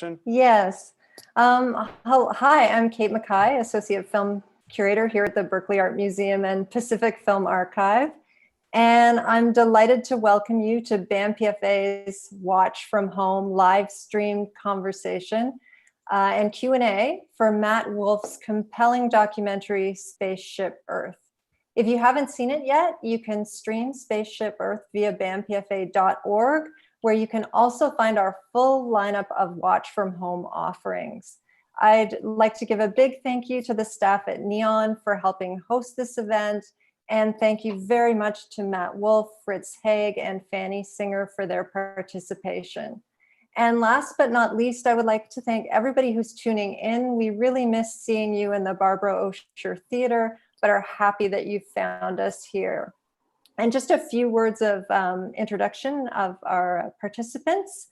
introduction? Yes. Hi, I'm Kate Mackay, Associate Film Curator here at the Berkeley Art Museum and Pacific Film Archive. And I'm delighted to welcome you to BAM-PFA's Watch from Home live streamed conversation and Q&A for Matt Wolf's compelling documentary, Spaceship Earth. If you haven't seen it yet, you can stream Spaceship Earth via bampfa.org, where you can also find our full lineup of Watch from Home offerings. I'd like to give a big thank you to the staff at Neon for helping host this event. And thank you very much to Matt Wolf, Fritz Haeg, and Fanny Singer for their participation. And last but not least, I would like to thank everybody who's tuning in. We really miss seeing you in the Barbara Osher Theater, but are happy that you found us here. And just a few words of introduction of our participants.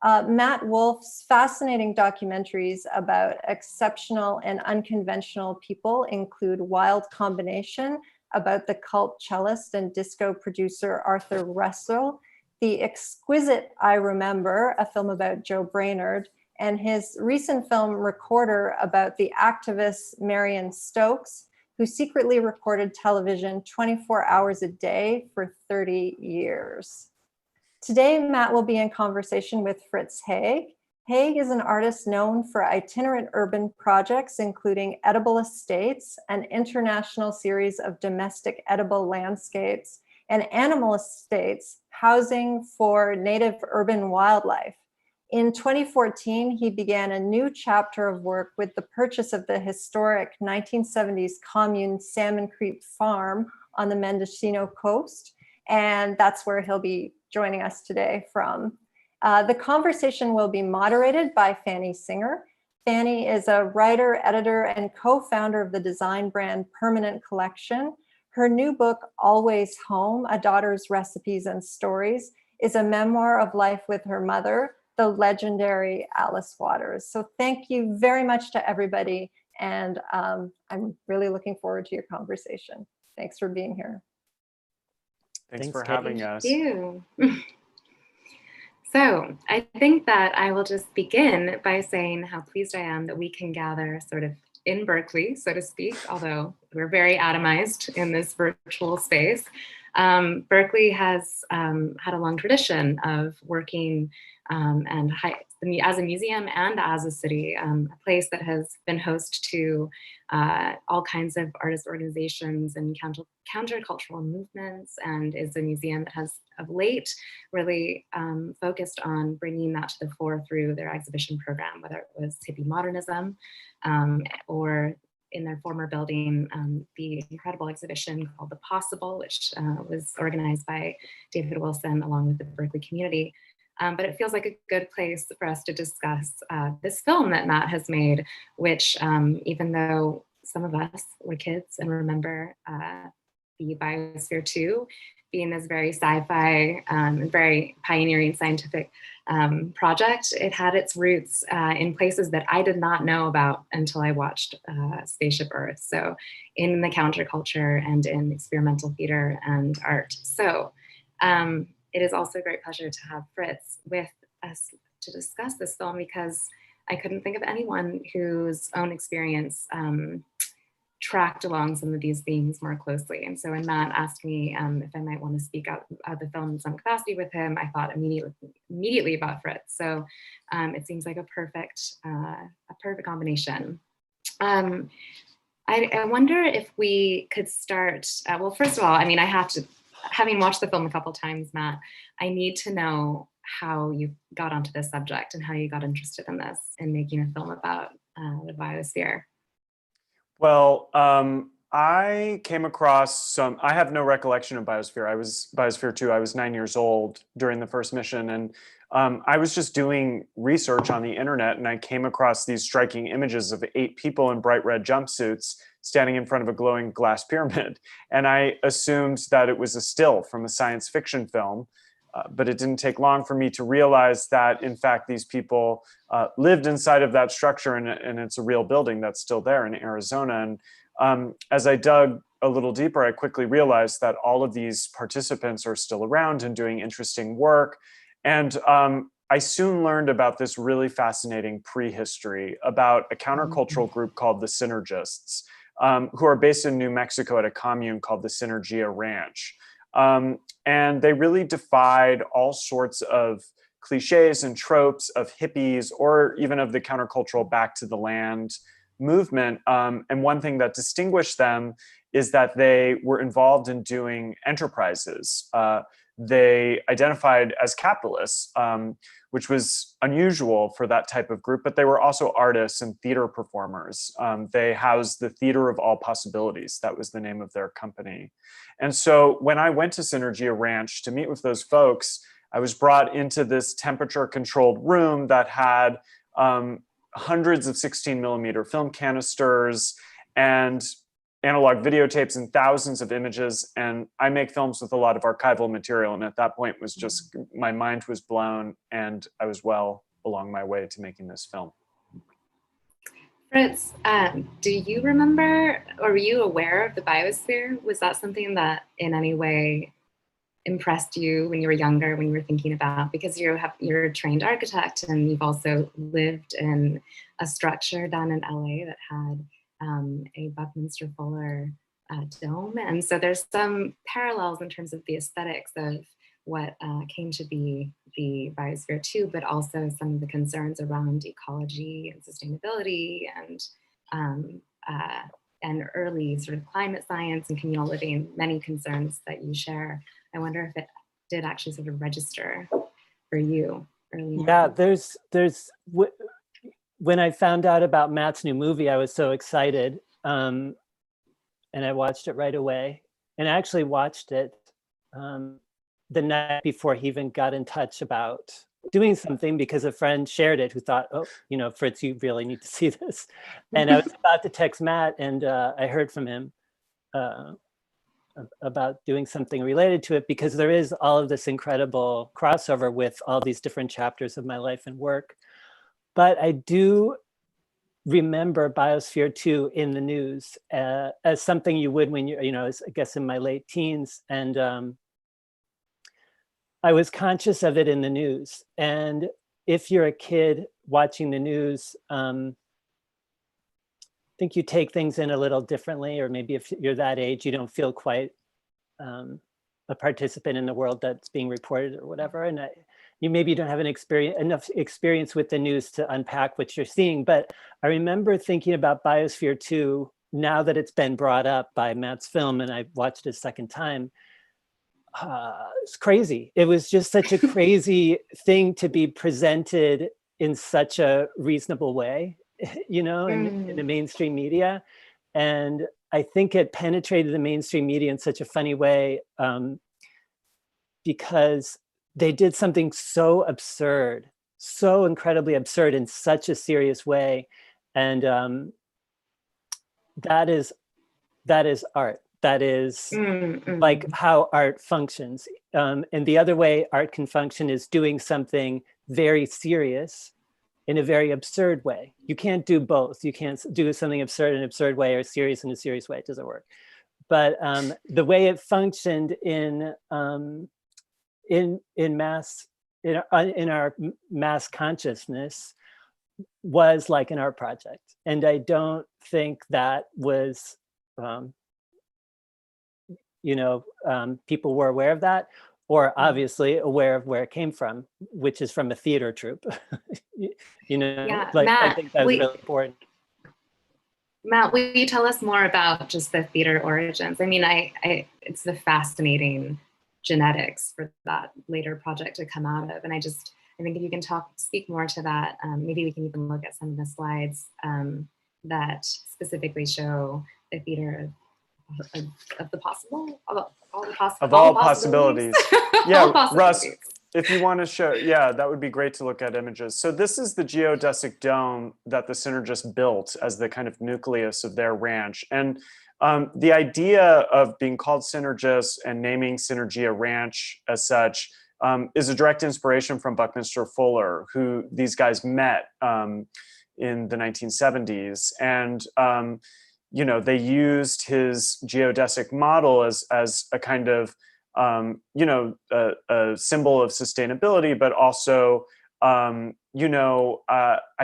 Matt Wolf's fascinating documentaries about exceptional and unconventional people include Wild Combination, about the cult cellist and disco producer Arthur Russell, The Exquisite I Remember, a film about Joe Brainerd, and his recent film Recorder about the activist Marion Stokes, who secretly recorded television 24 hours a day for 30 years. Today, Matt will be in conversation with Fritz Haeg. Haeg is an artist known for itinerant urban projects, including Edible Estates, an international series of domestic edible landscapes, and Animal Estates, housing for native urban wildlife. In 2014, he began a new chapter of work with the purchase of the historic 1970s commune Salmon Creek Farm on the Mendocino coast, and that's where he'll be joining us today from. The conversation will be moderated by Fanny Singer. Fanny is a writer, editor, and co-founder of the design brand Permanent Collection. Her new book, Always Home, A Daughter's Recipes and Stories, is a memoir of life with her mother, the legendary Alice Waters. So thank you very much to everybody. And I'm really looking forward to your conversation. Thanks for being here. Thanks for having us. Thank you. So I think that I will just begin by saying how pleased I am that we can gather sort of in Berkeley, so to speak, although we're very atomized in this virtual space. Berkeley has had a long tradition of working as a museum and as a city, a place that has been host to all kinds of artist organizations and countercultural movements, and is a museum that has of late really focused on bringing that to the fore through their exhibition program, whether it was hippie modernism or in their former building, the incredible exhibition called The Possible, which was organized by David Wilson along with the Berkeley community. But it feels like a good place for us to discuss this film that Matt has made, which even though some of us were kids and remember the Biosphere 2 being this very sci-fi and very pioneering scientific project, it had its roots in places that I did not know about until I watched Spaceship Earth. So in the counterculture and in experimental theater and art. So it is also a great pleasure to have Fritz with us to discuss this film, because I couldn't think of anyone whose own experience tracked along some of these themes more closely. And so when Matt asked me if I might want to speak out the film in some capacity with him, I thought immediately about Fritz. So it seems like a perfect combination. I wonder if we could start, well, first of all, I mean, I have to, having watched the film a couple times, Matt, I need to know how you got onto this subject and how you got interested in this and making a film about the biosphere. Well, I came across I have no recollection of Biosphere. I was Biosphere 2. I was 9 years old during the first mission. And I was just doing research on the internet, and I came across these striking images of 8 people in bright red jumpsuits standing in front of a glowing glass pyramid. And I assumed that it was a still from a science fiction film. But it didn't take long for me to realize that, in fact, these people lived inside of that structure, and it's a real building that's still there in Arizona. And as I dug a little deeper, I quickly realized that all of these participants are still around and doing interesting work. And I soon learned about this really fascinating prehistory about a countercultural group called the Synergists, who are based in New Mexico at a commune called the Synergia Ranch. And they really defied all sorts of cliches and tropes of hippies or even of the countercultural back to the land movement. And one thing that distinguished them is that they were involved in doing enterprises. They identified as capitalists, which was unusual for that type of group, but they were also artists and theater performers. They housed the Theater of All Possibilities. That was the name of their company. And so when I went to Synergia Ranch to meet with those folks, I was brought into this temperature-controlled room that had hundreds of 16mm film canisters and analog videotapes and thousands of images. And I make films with a lot of archival material. And at that point was just, my mind was blown and I was well along my way to making this film. Fritz, do you remember, or were you aware of the biosphere? Was that something that in any way impressed you when you were younger, when you were thinking about, because you're a trained architect and you've also lived in a structure down in LA that had a Buckminster Fuller dome. And so there's some parallels in terms of the aesthetics of what came to be the biosphere too, but also some of the concerns around ecology and sustainability and early sort of climate science and communal living, many concerns that you share. I wonder if it did actually sort of register for you early on. Yeah, when I found out about Matt's new movie, I was so excited. And I watched it right away. And I actually watched it the night before he even got in touch about doing something, because a friend shared it who thought, oh, Fritz, you really need to see this. And I was about to text Matt, and I heard from him about doing something related to it, because there is all of this incredible crossover with all these different chapters of my life and work. But I do remember Biosphere 2 in the news as something you would when I guess in my late teens. And I was conscious of it in the news. And if you're a kid watching the news, I think you take things in a little differently, or maybe if you're that age, you don't feel quite a participant in the world that's being reported or whatever. And maybe you don't have enough experience with the news to unpack what you're seeing. But I remember thinking about Biosphere 2, now that it's been brought up by Matt's film and I watched it a second time. It's crazy. It was just such a crazy thing to be presented in such a reasonable way, in the mainstream media. And I think it penetrated the mainstream media in such a funny way because they did something so absurd, so incredibly absurd in such a serious way. And that is art. That is like how art functions. And the other way art can function is doing something very serious in a very absurd way. You can't do both. You can't do something absurd in an absurd way or serious in a serious way. It doesn't work. But the way it functioned in our mass consciousness was like an art project. And I don't think that was, people were aware of that, or obviously aware of where it came from, which is from a theater troupe. Yeah, Matt, I think that was really important. Matt, will you tell us more about just the theater origins? I mean, it's the fascinating genetics for that later project to come out of. And I think if you can speak more to that, maybe we can even look at some of the slides that specifically show the theater of the possible, of all possibilities. Yeah, Russ, if you want to show, that would be great to look at images. So this is the Geodesic Dome that the Synergists built as the kind of nucleus of their ranch. And the idea of being called Synergists and naming Synergia Ranch as such is a direct inspiration from Buckminster Fuller, who these guys met in the 1970s. And they used his geodesic model as a kind of, a symbol of sustainability, but also I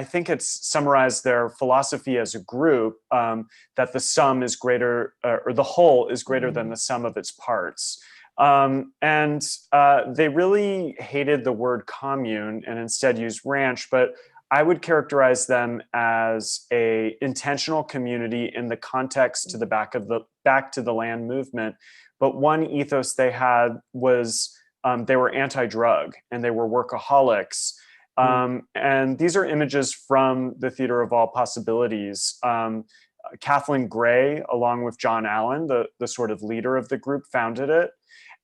think it's summarized their philosophy as a group, that the sum is greater, or the whole is greater than the sum of its parts. They really hated the word commune and instead used ranch, but I would characterize them as a intentional community in the context to the back to the land movement. But one ethos they had was they were anti-drug and they were workaholics. And these are images from the Theater of All Possibilities. Kathleen Gray, along with John Allen, the sort of leader of the group, founded it.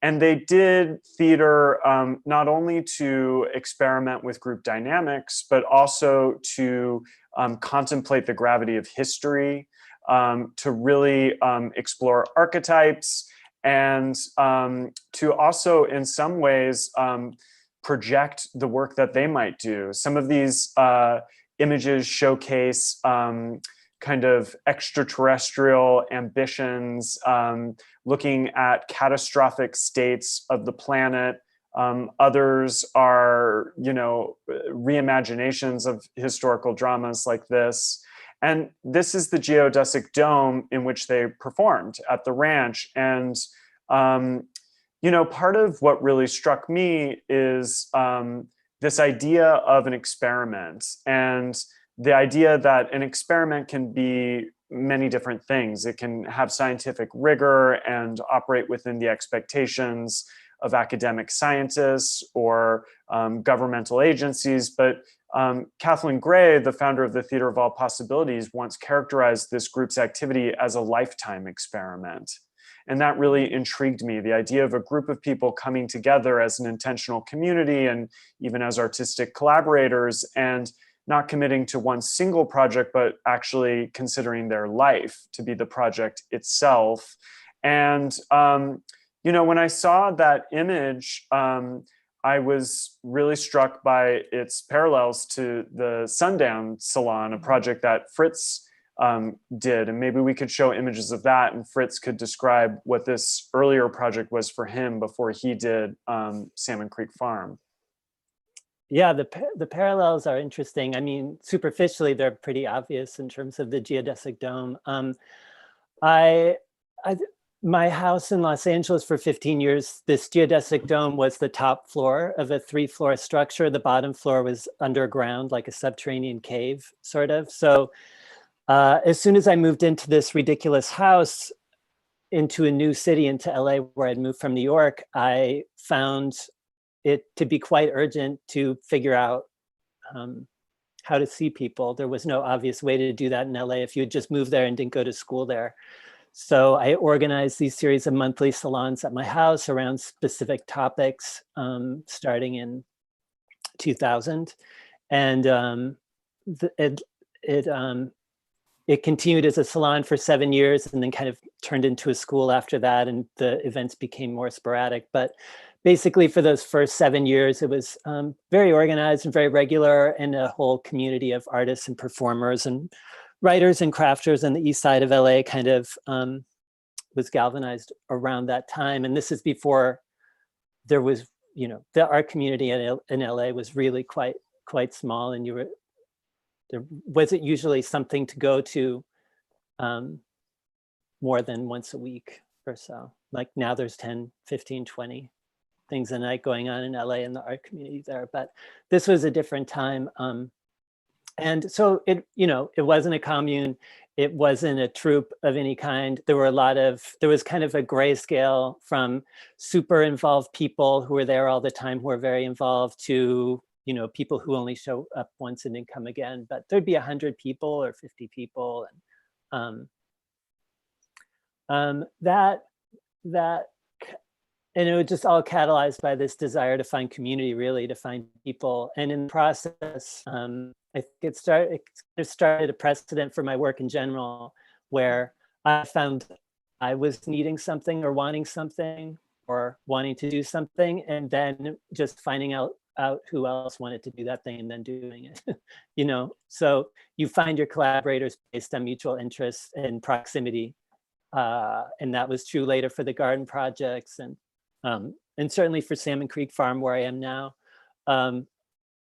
And they did theater not only to experiment with group dynamics, but also to contemplate the gravity of history, to really explore archetypes, and to also, in some ways, project the work that they might do. Some of these images showcase kind of extraterrestrial ambitions, looking at catastrophic states of the planet. Others are, reimaginations of historical dramas like this. And this is the Geodesic Dome in which they performed at the ranch. And, part of what really struck me is this idea of an experiment, and the idea that an experiment can be many different things. It can have scientific rigor and operate within the expectations of academic scientists or governmental agencies. But Kathleen Gray, the founder of the Theater of All Possibilities, once characterized this group's activity as a lifetime experiment. And that really intrigued me, the idea of a group of people coming together as an intentional community and even as artistic collaborators, and not committing to one single project, but actually considering their life to be the project itself. And, when I saw that image, I was really struck by its parallels to the Sundown Salon, a project that Fritz did. And maybe we could show images of that, and Fritz could describe what this earlier project was for him before he did Salmon Creek Farm. Yeah, the parallels are interesting. I mean, superficially, they're pretty obvious in terms of the Geodesic Dome. My house in Los Angeles for 15 years, this Geodesic Dome was the top floor of a 3-floor structure. The bottom floor was underground, like a subterranean cave, sort of. So as soon as I moved into this ridiculous house, into a new city, into LA, where I'd moved from New York, I found it to be quite urgent to figure out how to see people. There was no obvious way to do that in LA if you had just moved there and didn't go to school there. So I organized these series of monthly salons at my house around specific topics, starting in 2000. And it continued as a salon for 7 years, and then kind of turned into a school after that, and the events became more sporadic. But basically for those first 7 years, it was very organized and very regular, and a whole community of artists and performers and writers and crafters on the east side of LA kind of was galvanized around that time. And this is before there was, the art community in LA was really quite small, and there wasn't usually something to go to more than once a week or so. Like now there's 10, 15, 20 things a night going on in LA in the art community there, but this was a different time. And so it wasn't a commune, it wasn't a troupe of any kind. There was kind of a grayscale from super involved people who were there all the time, who were very involved, to people who only show up once and then come again. But there'd be 100 people or 50 people, and and it was just all catalyzed by this desire to find community, really, to find people. And in the process, I think it started a precedent for my work in general, where I found I was needing something or wanting something or wanting to do something, and then just finding out who else wanted to do that thing and then doing it. So you find your collaborators based on mutual interests and proximity. And that was true later for the garden projects, and certainly for Salmon Creek Farm, where I am now.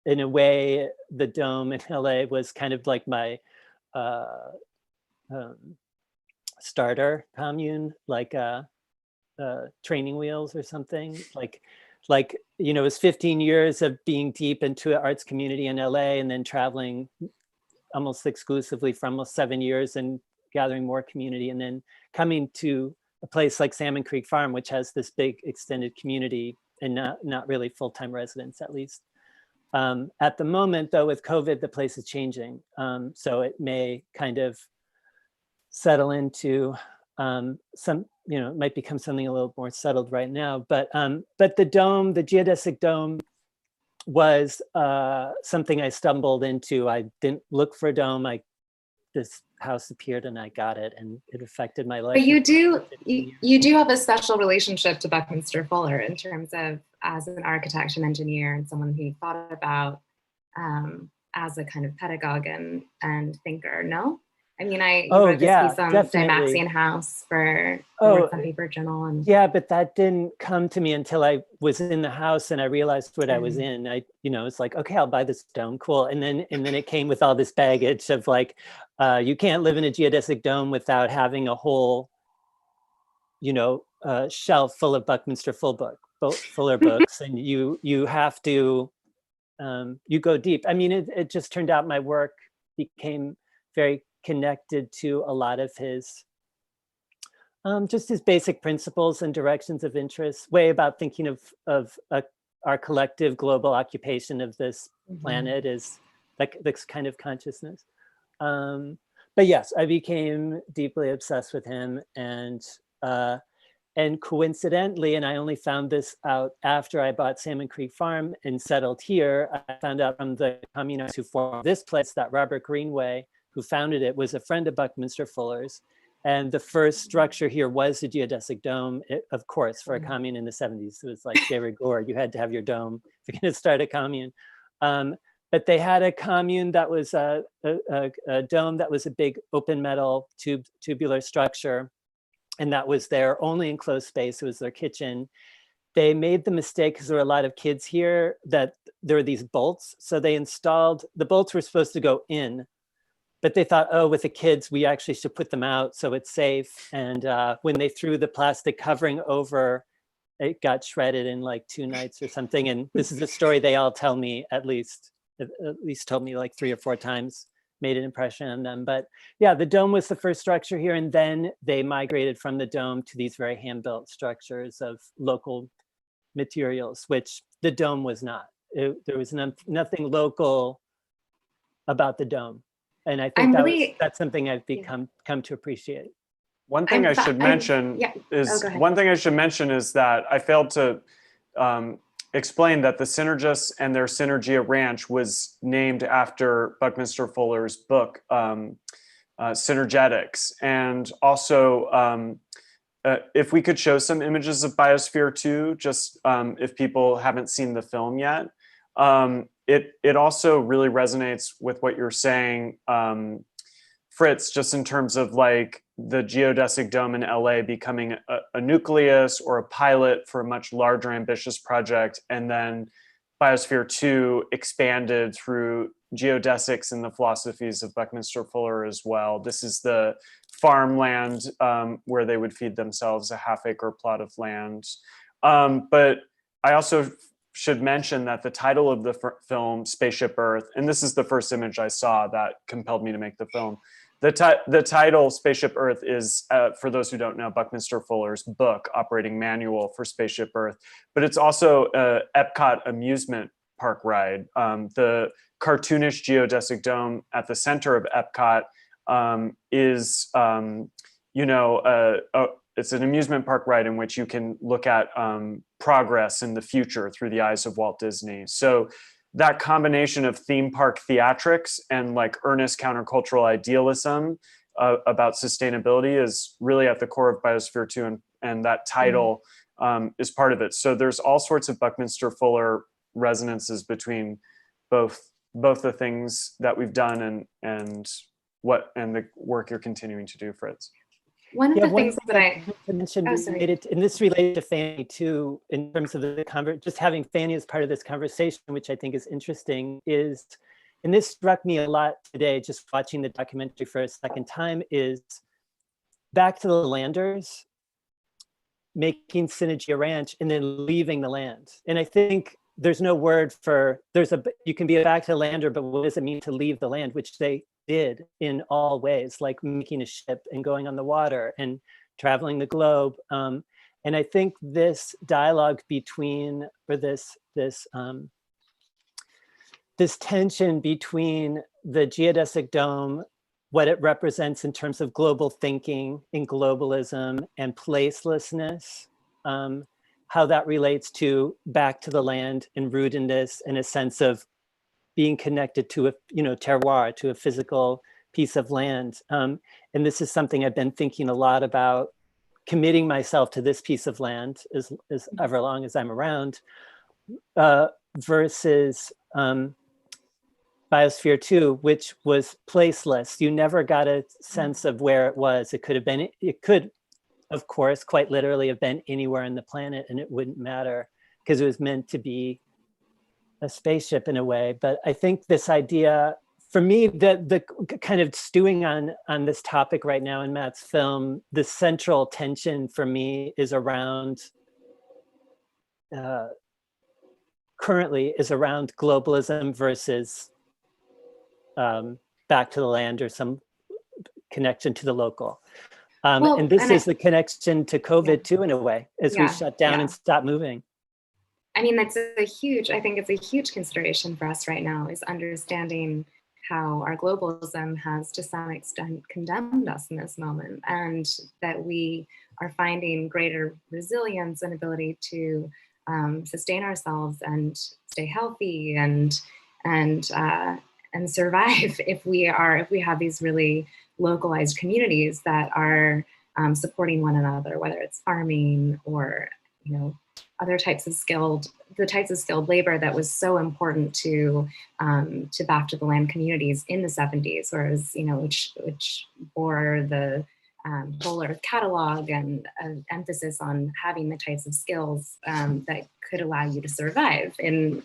in a way, the Dome in LA was kind of like my starter commune, like training wheels or something. Like, you know, it was 15 years of being deep into an arts community in LA and then traveling almost exclusively for almost 7 years and gathering more community, and then coming to a place like Salmon Creek Farm, which has this big extended community and not really full-time residents, at least. At the moment, though, with COVID, the place is changing. So it may kind of settle into some, you know, it might become something a little more settled right now. But the dome, the geodesic dome, was something I stumbled into. I didn't look for a dome. This house appeared and I got it, and it affected my life. But you do have a special relationship to Buckminster Fuller in terms of as an architect and engineer and someone who thought about as a kind of pedagogue and thinker, no? I mean, you wrote this piece on Dymaxion House for the Sun Paper Journal. And yeah, but that didn't come to me until I was in the house and I realized what I was in. It's like, okay, I'll buy this dome, cool. And then it came with all this baggage of like, you can't live in a geodesic dome without having a whole, shelf full of Buckminster Fuller books, and you have to, you go deep. I mean, it just turned out my work became very connected to a lot of his, just his basic principles and directions of interest, way about thinking of our collective global occupation of this planet is like this kind of consciousness. But yes, I became deeply obsessed with him, and coincidentally, and I only found this out after I bought Salmon Creek Farm and settled here, I found out from the communists who formed this place that Robert Greenway, who founded it, was a friend of Buckminster Fuller's. And the first structure here was the Geodesic Dome, of course, for a commune in the 70s. It was like de rigueur, you had to have your dome if you're gonna start a commune. But they had a commune that was a dome that was a big open metal tubular structure. And that was their only enclosed space. It was their kitchen. They made the mistake, because there were a lot of kids here, that there were these bolts. So they installed, the bolts were supposed to go in, but they thought, oh, with the kids, we actually should put them out so it's safe. And when they threw the plastic covering over, it got shredded in like 2 nights or something. And this is a story they all tell me, at least told me like 3 or 4 times, made an impression on them. But yeah, the dome was the first structure here. And then they migrated from the dome to these very hand-built structures of local materials, which the dome was not. There was nothing local about the dome. And I think that's something I've come to appreciate. One thing I should mention is that I failed to explain that the Synergists and their Synergia Ranch was named after Buckminster Fuller's book, Synergetics. And also, if we could show some images of Biosphere 2, just if people haven't seen the film yet. It also really resonates with what you're saying, Fritz, just in terms of like the Geodesic Dome in LA becoming a nucleus or a pilot for a much larger ambitious project, and then Biosphere 2 expanded through geodesics and the philosophies of Buckminster Fuller as well. This is the farmland where they would feed themselves, a half-acre plot of land. But I also should mention that the title of the film, Spaceship Earth, and this is the first image I saw that compelled me to make the film. The title, Spaceship Earth, is, for those who don't know, Buckminster Fuller's book, Operating Manual for Spaceship Earth, but it's also a Epcot amusement park ride. The cartoonish geodesic dome at the center of Epcot is, it's an amusement park ride in which you can look at progress in the future through the eyes of Walt Disney. So that combination of theme park theatrics and like earnest countercultural idealism about sustainability is really at the core of Biosphere 2, and that title is part of it. So there's all sorts of Buckminster Fuller resonances between both the things that we've done and the work you're continuing to do, Fritz. One of Yeah, the one things thing that I, to mention oh, sorry. related, and this related to Fanny too, in terms of just having Fanny as part of this conversation, which I think is interesting, is, and this struck me a lot today, just watching the documentary for a second time, is back to the landers, making Synergia Ranch, and then leaving the land. And I think there's no word for, you can be a back to the lander, but what does it mean to leave the land, which they did in all ways, like making a ship and going on the water and traveling the globe. And I think this dialogue between, or this tension between the Geodesic Dome, what it represents in terms of global thinking and globalism and placelessness, how that relates to back to the land and rootedness and a sense of being connected to a, terroir, to a physical piece of land. And this is something I've been thinking a lot about, committing myself to this piece of land as ever long as I'm around, versus Biosphere 2, which was placeless. You never got a sense of where it was. It could, of course, quite literally have been anywhere on the planet, and it wouldn't matter because it was meant to be a spaceship in a way. But I think this idea, for me, the kind of stewing on this topic right now in Matt's film, the central tension for me is around, currently is around globalism versus back to the land or some connection to the local. And this is the connection to COVID too, in a way, as we shut down and stop moving. I mean, I think it's a huge consideration for us right now, is understanding how our globalism has to some extent condemned us in this moment, and that we are finding greater resilience and ability to sustain ourselves and stay healthy and survive if we have these really localized communities that are supporting one another, whether it's farming or other types of skilled labor that was so important to back to the land communities in the 70s, whereas which bore the Whole Earth catalog and emphasis on having the types of skills that could allow you to survive and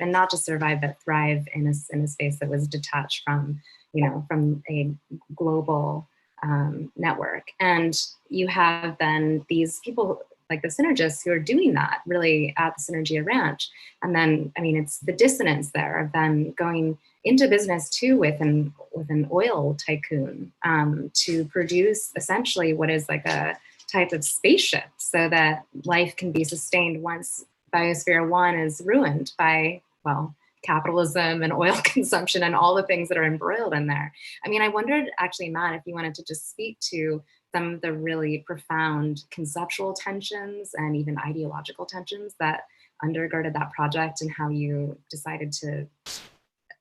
not just survive but thrive in a space that was detached from a global network. And you have then these people like the synergists who are doing that really at the Synergia Ranch. And then, I mean, it's the dissonance there of then going into business too with an oil tycoon to produce essentially what is like a type of spaceship so that life can be sustained once Biosphere 1 is ruined by, well, capitalism and oil consumption and all the things that are embroiled in there. I mean, I wondered actually, Matt, if you wanted to just speak to some of the really profound conceptual tensions and even ideological tensions that undergirded that project and how you decided to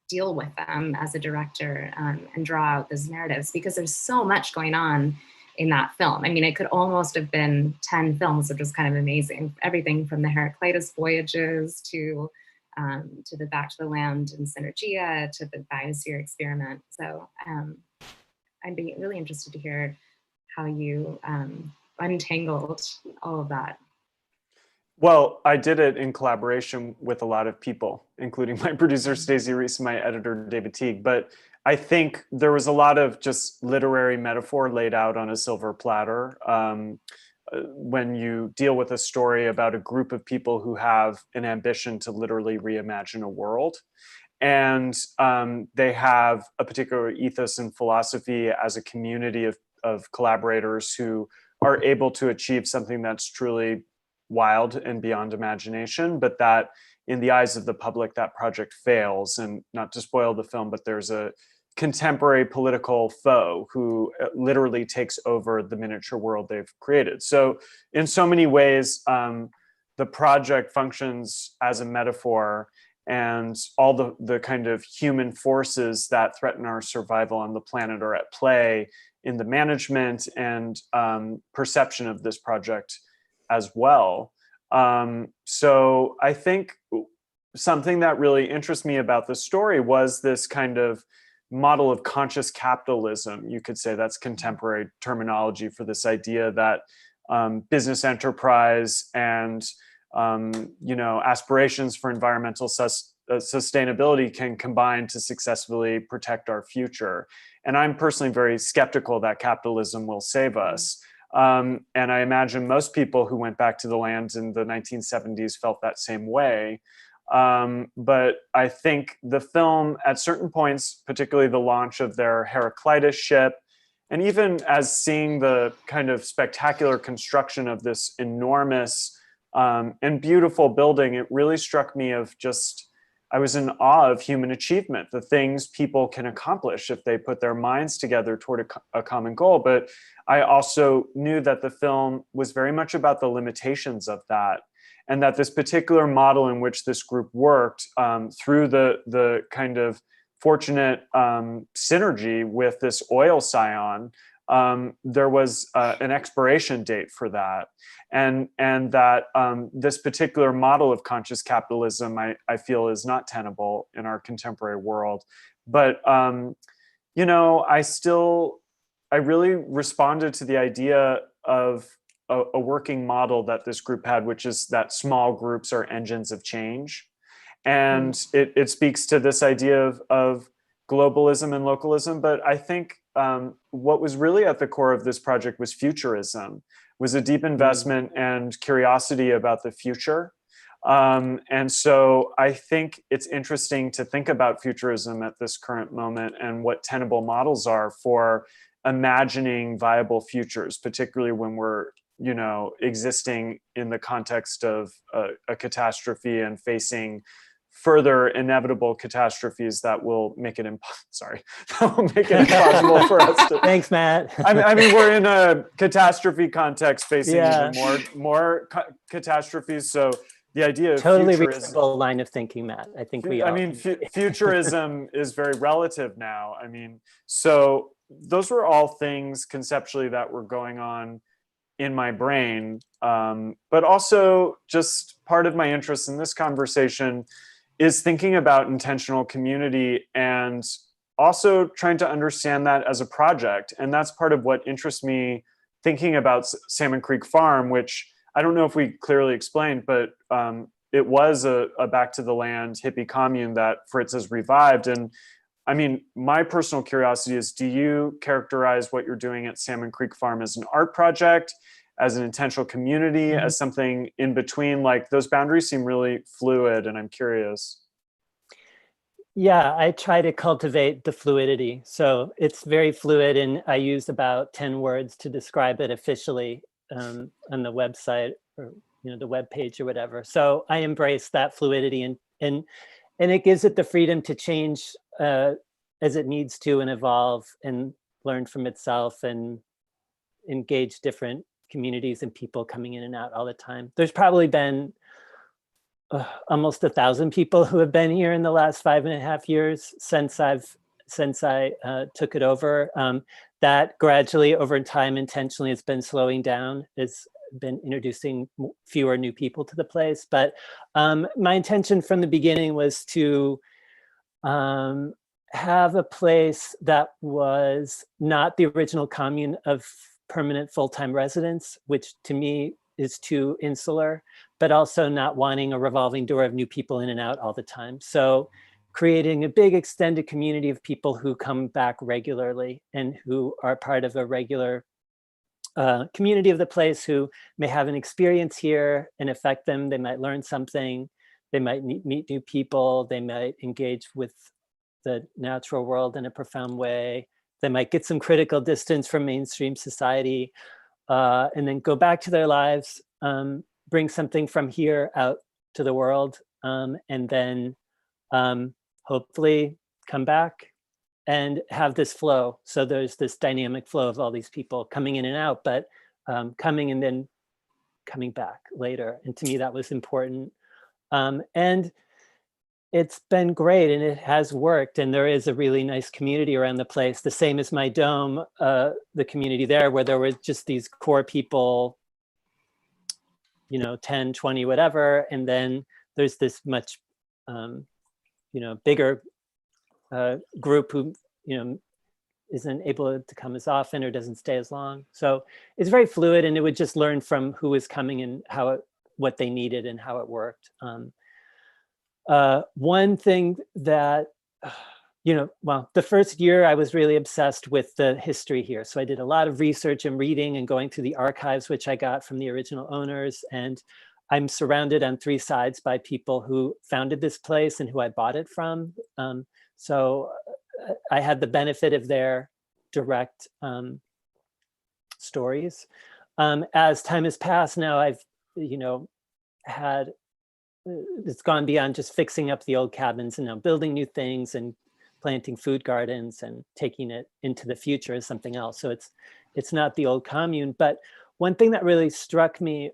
deal with them as a director and draw out those narratives, because there's so much going on in that film. I mean, it could almost have been 10 films, which was kind of amazing. Everything from the Heraclitus voyages to the Back to the Land and Synergia to the Biosphere experiment. So I'd be really interested to hear how you untangled all of that. Well, I did it in collaboration with a lot of people, including my producer, Stacey Reese, and my editor, David Teague. But I think there was a lot of just literary metaphor laid out on a silver platter when you deal with a story about a group of people who have an ambition to literally reimagine a world. And they have a particular ethos and philosophy as a community of collaborators who are able to achieve something that's truly wild and beyond imagination, but that in the eyes of the public, that project fails. And not to spoil the film, but there's a contemporary political foe who literally takes over the miniature world they've created. So in so many ways, the project functions as a metaphor, and all the kind of human forces that threaten our survival on the planet are at play in the management and perception of this project as well. So I think something that really interests me about the story was this kind of model of conscious capitalism. You could say that's contemporary terminology for this idea that business enterprise and aspirations for environmental sustainability can combine to successfully protect our future. And I'm personally very skeptical that capitalism will save us. And I imagine most people who went back to the land in the 1970s felt that same way. But I think the film, at certain points, particularly the launch of their Heraclitus ship, and even as seeing the kind of spectacular construction of this enormous and beautiful building, it really struck me of just, I was in awe of human achievement, the things people can accomplish if they put their minds together toward a common goal. But I also knew that the film was very much about the limitations of that, and that this particular model in which this group worked through the kind of fortunate synergy with this oil scion, there was an expiration date for that. And that this particular model of conscious capitalism, I feel, is not tenable in our contemporary world. But, I really responded to the idea of a working model that this group had, which is that small groups are engines of change. And it speaks to this idea of globalism and localism. But I think what was really at the core of this project was futurism, was a deep investment and curiosity about the future. And so I think it's interesting to think about futurism at this current moment and what tenable models are for imagining viable futures, particularly when we're existing in the context of a catastrophe and facing further inevitable catastrophes that will make it impossible for us to. Thanks, Matt. I mean, we're in a catastrophe context facing even more catastrophes. So the idea of totally futurism, reasonable line of thinking, Matt. I think we. I mean, futurism is very relative now. I mean, so those were all things conceptually that were going on in my brain, but also just part of my interest in this conversation is thinking about intentional community and also trying to understand that as a project. And that's part of what interests me thinking about Salmon Creek Farm, which I don't know if we clearly explained, but it was a back to the land hippie commune that Fritz has revived. And I mean, my personal curiosity is, do you characterize what you're doing at Salmon Creek Farm as an art project, as an intentional community, as something in between? Like, those boundaries seem really fluid, and I'm curious. Yeah, I try to cultivate the fluidity. So it's very fluid, and I use about 10 words to describe it officially on the website or the web page or whatever. So I embrace that fluidity, and it gives it the freedom to change as it needs to, and evolve and learn from itself and engage different communities and people coming in and out all the time. There's probably been almost 1,000 people who have been here in the last 5.5 years since I took it over. That gradually over time intentionally has been slowing down. It's been introducing fewer new people to the place. But my intention from the beginning was to have a place that was not the original commune of permanent full-time residents, which to me is too insular, but also not wanting a revolving door of new people in and out all the time. So creating a big extended community of people who come back regularly and who are part of a regular community of the place, who may have an experience here and affect them. They might learn something, they might meet new people, they might engage with the natural world in a profound way. They might get some critical distance from mainstream society, and then go back to their lives, bring something from here out to the world, and then hopefully come back and have this flow. So there's this dynamic flow of all these people coming in and out, but coming and then coming back later. And to me, that was important. And it's been great, and it has worked, and there is a really nice community around the place, the same as my dome, the community there, where there were just these core people, 10, 20, whatever, and then there's this much bigger group who isn't able to come as often or doesn't stay as long. So it's very fluid, and it would just learn from who was coming and what they needed and how it worked. One thing that, the first year I was really obsessed with the history here. So I did a lot of research and reading and going through the archives, which I got from the original owners. And I'm surrounded on 3 sides by people who founded this place and who I bought it from. So I had the benefit of their direct stories. As time has passed now, I've, had, it's gone beyond just fixing up the old cabins and now building new things and planting food gardens and taking it into the future as something else. So it's not the old commune. But one thing that really struck me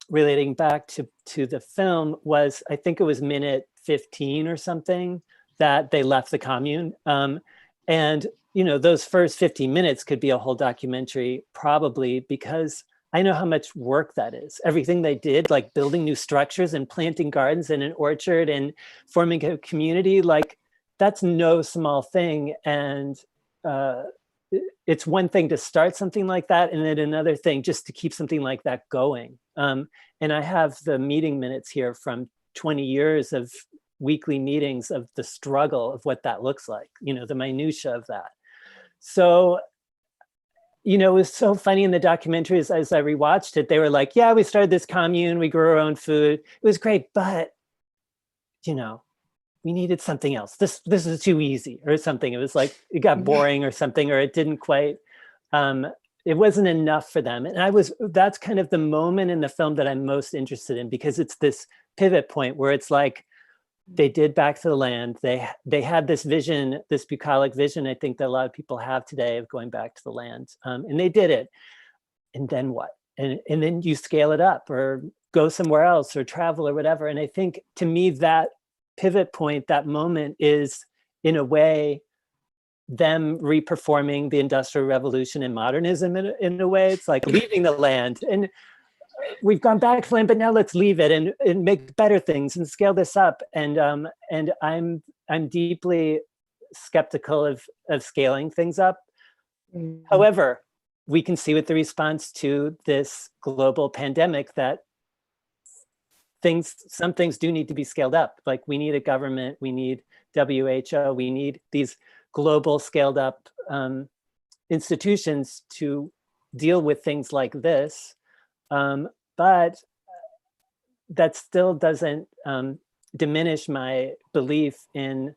relating back to the film was, I think it was minute 15 or something, that they left the commune. And, those first 15 minutes could be a whole documentary, probably, because I know how much work that is. Everything they did, like building new structures and planting gardens and an orchard and forming a community, like that's no small thing. And it's one thing to start something like that, and then another thing just to keep something like that going. And I have the meeting minutes here from 20 years of weekly meetings of the struggle of what that looks like, the minutia of that. So, it was so funny in the documentary as I rewatched it, they were like, yeah, we started this commune, we grew our own food. It was great, but, we needed something else. This is too easy or something. It was like, it got boring or something, or it didn't quite, it wasn't enough for them. And that's kind of the moment in the film that I'm most interested in, because it's this pivot point where it's like, they did back to the land. They had this vision, this bucolic vision, I think that a lot of people have today, of going back to the land. And they did it. And then what? And then you scale it up or go somewhere else or travel or whatever. And I think, to me, that pivot point, that moment, is in a way them reperforming the Industrial Revolution and modernism in a way. It's like leaving the land, and we've gone back to the land, but now let's leave it and make better things and scale this up. And I'm deeply skeptical of scaling things up. Mm-hmm. However, we can see with the response to this global pandemic that some things do need to be scaled up. Like, we need a government, we need WHO, we need these global scaled up institutions to deal with things like this. But that still doesn't diminish my belief in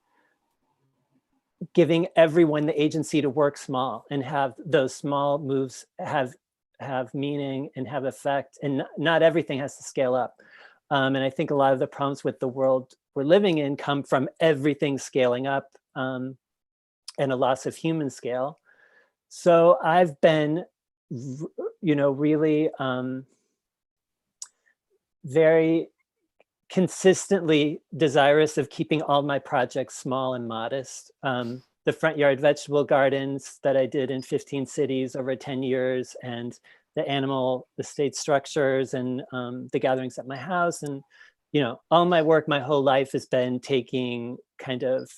giving everyone the agency to work small and have those small moves have meaning and have effect. And not everything has to scale up. And I think a lot of the problems with the world we're living in come from everything scaling up and a loss of human scale. So I've been, really very consistently desirous of keeping all my projects small and modest. The front yard vegetable gardens that I did in 15 cities over 10 years, and the animal estate structures, and the gatherings at my house. And, all my work, my whole life has been taking kind of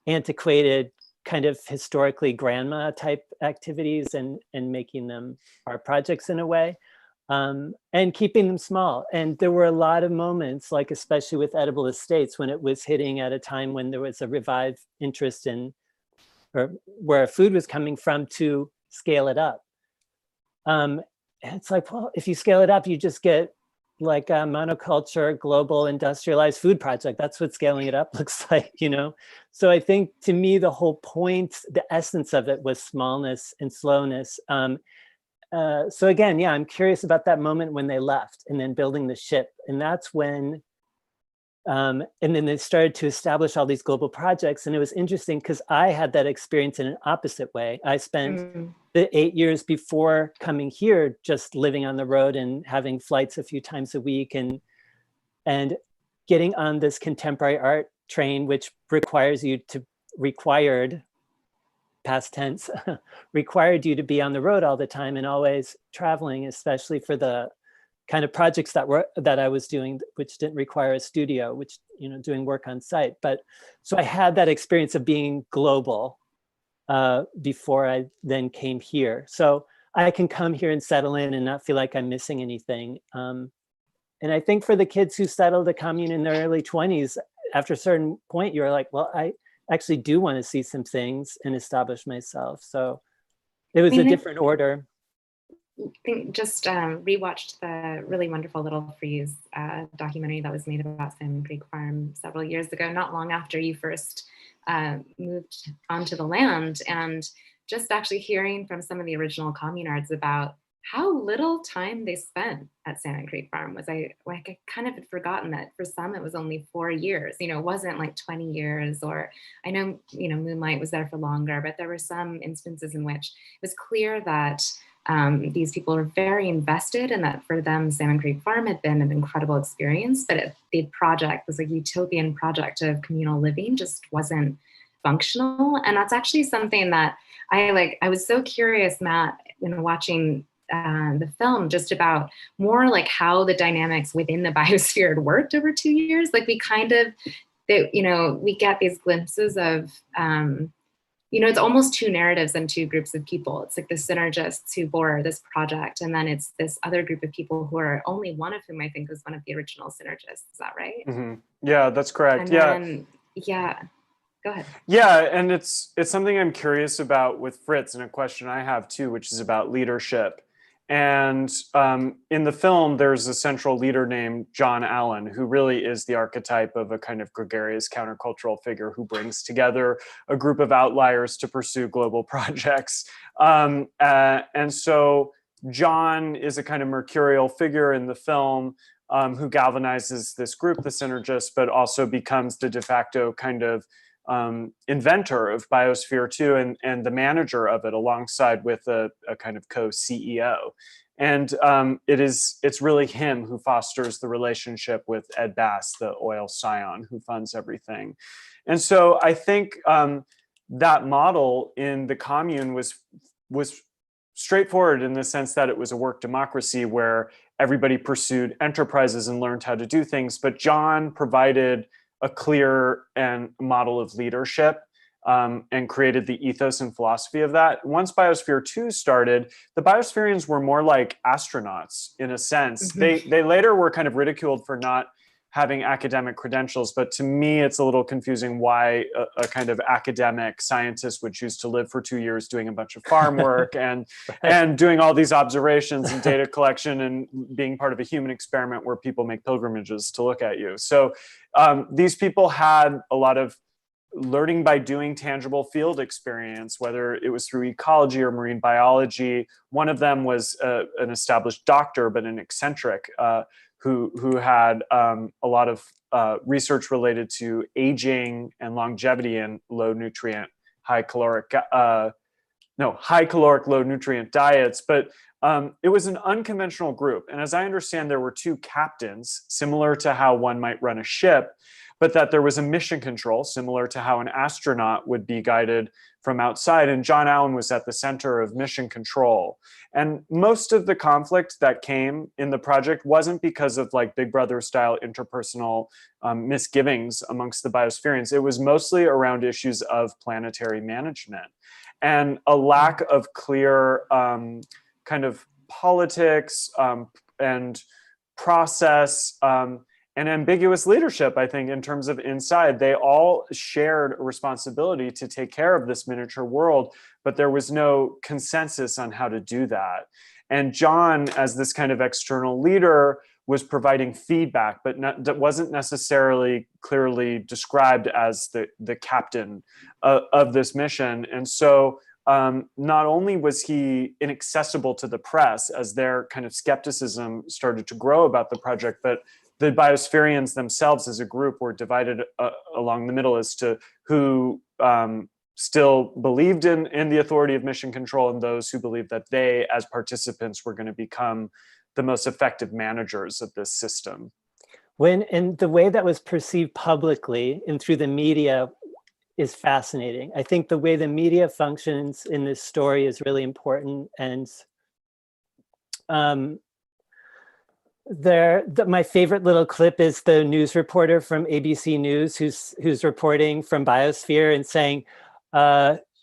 antiquated, kind of historically grandma type activities and making them our projects in a way, and keeping them small. And there were a lot of moments, like especially with edible estates, when it was hitting at a time when there was a revived interest in, or where food was coming from, to scale it up. And it's like, well, if you scale it up, you just get like a monoculture, global industrialized food project. That's what scaling it up looks like, So I think, to me, the whole point, the essence of it, was smallness and slowness. So again, yeah, I'm curious about that moment when they left and then building the ship. And that's when, and then they started to establish all these global projects. And it was interesting because I had that experience in an opposite way. I spent the 8 years before coming here just living on the road and having flights a few times a week, and getting on this contemporary art train, which required past tense, required you to be on the road all the time and always traveling, especially for the kind of projects that I was doing, which didn't require a studio, which, doing work on site. But so I had that experience of being global before I then came here. So I can come here and settle in and not feel like I'm missing anything. And I think for the kids who settled a commune in their early 20s, after a certain point, you're like, well, I actually do want to see some things and establish myself. So it was a different order. I think just rewatched the really wonderful Little Freeze documentary that was made about Salmon Creek Farm several years ago, not long after you first moved onto the land, and just actually hearing from some of the original communards about how little time they spent at Salmon Creek Farm. I kind of had forgotten that for some it was only 4 years. You know, it wasn't like 20 years, or I know, you know, Moonlight was there for longer, but there were some instances in which it was clear that these people were very invested, and that for them, Salmon Creek Farm had been an incredible experience, but the project was a utopian project of communal living, just wasn't functional. And that's actually something that I was so curious, Matt, in watching the film, just about more like how the dynamics within the biosphere had worked over 2 years. Like we get these glimpses of, it's almost two narratives and two groups of people. It's like the synergists who bore this project, and then it's this other group of people who are, only one of whom I think was one of the original synergists. Is that right? Mm-hmm. Yeah, that's correct. And then, go ahead. Yeah, and it's something I'm curious about with Fritz, and a question I have too, which is about leadership. And in the film, there's a central leader named John Allen, who really is the archetype of a kind of gregarious countercultural figure who brings together a group of outliers to pursue global projects. And so John is a kind of mercurial figure in the film who galvanizes this group, the Synergists, but also becomes the de facto kind of inventor of Biosphere 2 and the manager of it, alongside with a kind of co-CEO. And it's really him who fosters the relationship with Ed Bass, the oil scion who funds everything. And so I think that model in the commune was straightforward in the sense that it was a work democracy where everybody pursued enterprises and learned how to do things. But John provided a clear and model of leadership and created the ethos and philosophy of that. Once Biosphere 2 started, the Biospherians were more like astronauts in a sense. Mm-hmm. They later were kind of ridiculed for not having academic credentials, but to me, it's a little confusing why a kind of academic scientist would choose to live for 2 years doing a bunch of farm work and doing all these observations and data collection and being part of a human experiment where people make pilgrimages to look at you. So these people had a lot of learning by doing tangible field experience, whether it was through ecology or marine biology. One of them was an established doctor, but an eccentric, who had a lot of research related to aging and longevity in low caloric, low nutrient diets. But it was an unconventional group. And as I understand, there were two captains, similar to how one might run a ship, but that there was a mission control, similar to how an astronaut would be guided from outside. And John Allen was at the center of mission control. And most of the conflict that came in the project wasn't because of like Big Brother style interpersonal misgivings amongst the biospherians. It was mostly around issues of planetary management and a lack of clear kind of politics and process and ambiguous leadership, I think, in terms of inside. They all shared a responsibility to take care of this miniature world, but there was no consensus on how to do that. And John, as this kind of external leader, was providing feedback, but that wasn't necessarily clearly described as the captain of this mission. And so not only was he inaccessible to the press as their kind of skepticism started to grow about the project, but the biospherians themselves as a group were divided along the middle as to who still believed in the authority of mission control and those who believed that they, as participants, were going to become the most effective managers of this system. And the way that was perceived publicly and through the media is fascinating. I think the way the media functions in this story is really important. And my favorite little clip is the news reporter from ABC News who's reporting from Biosphere and saying,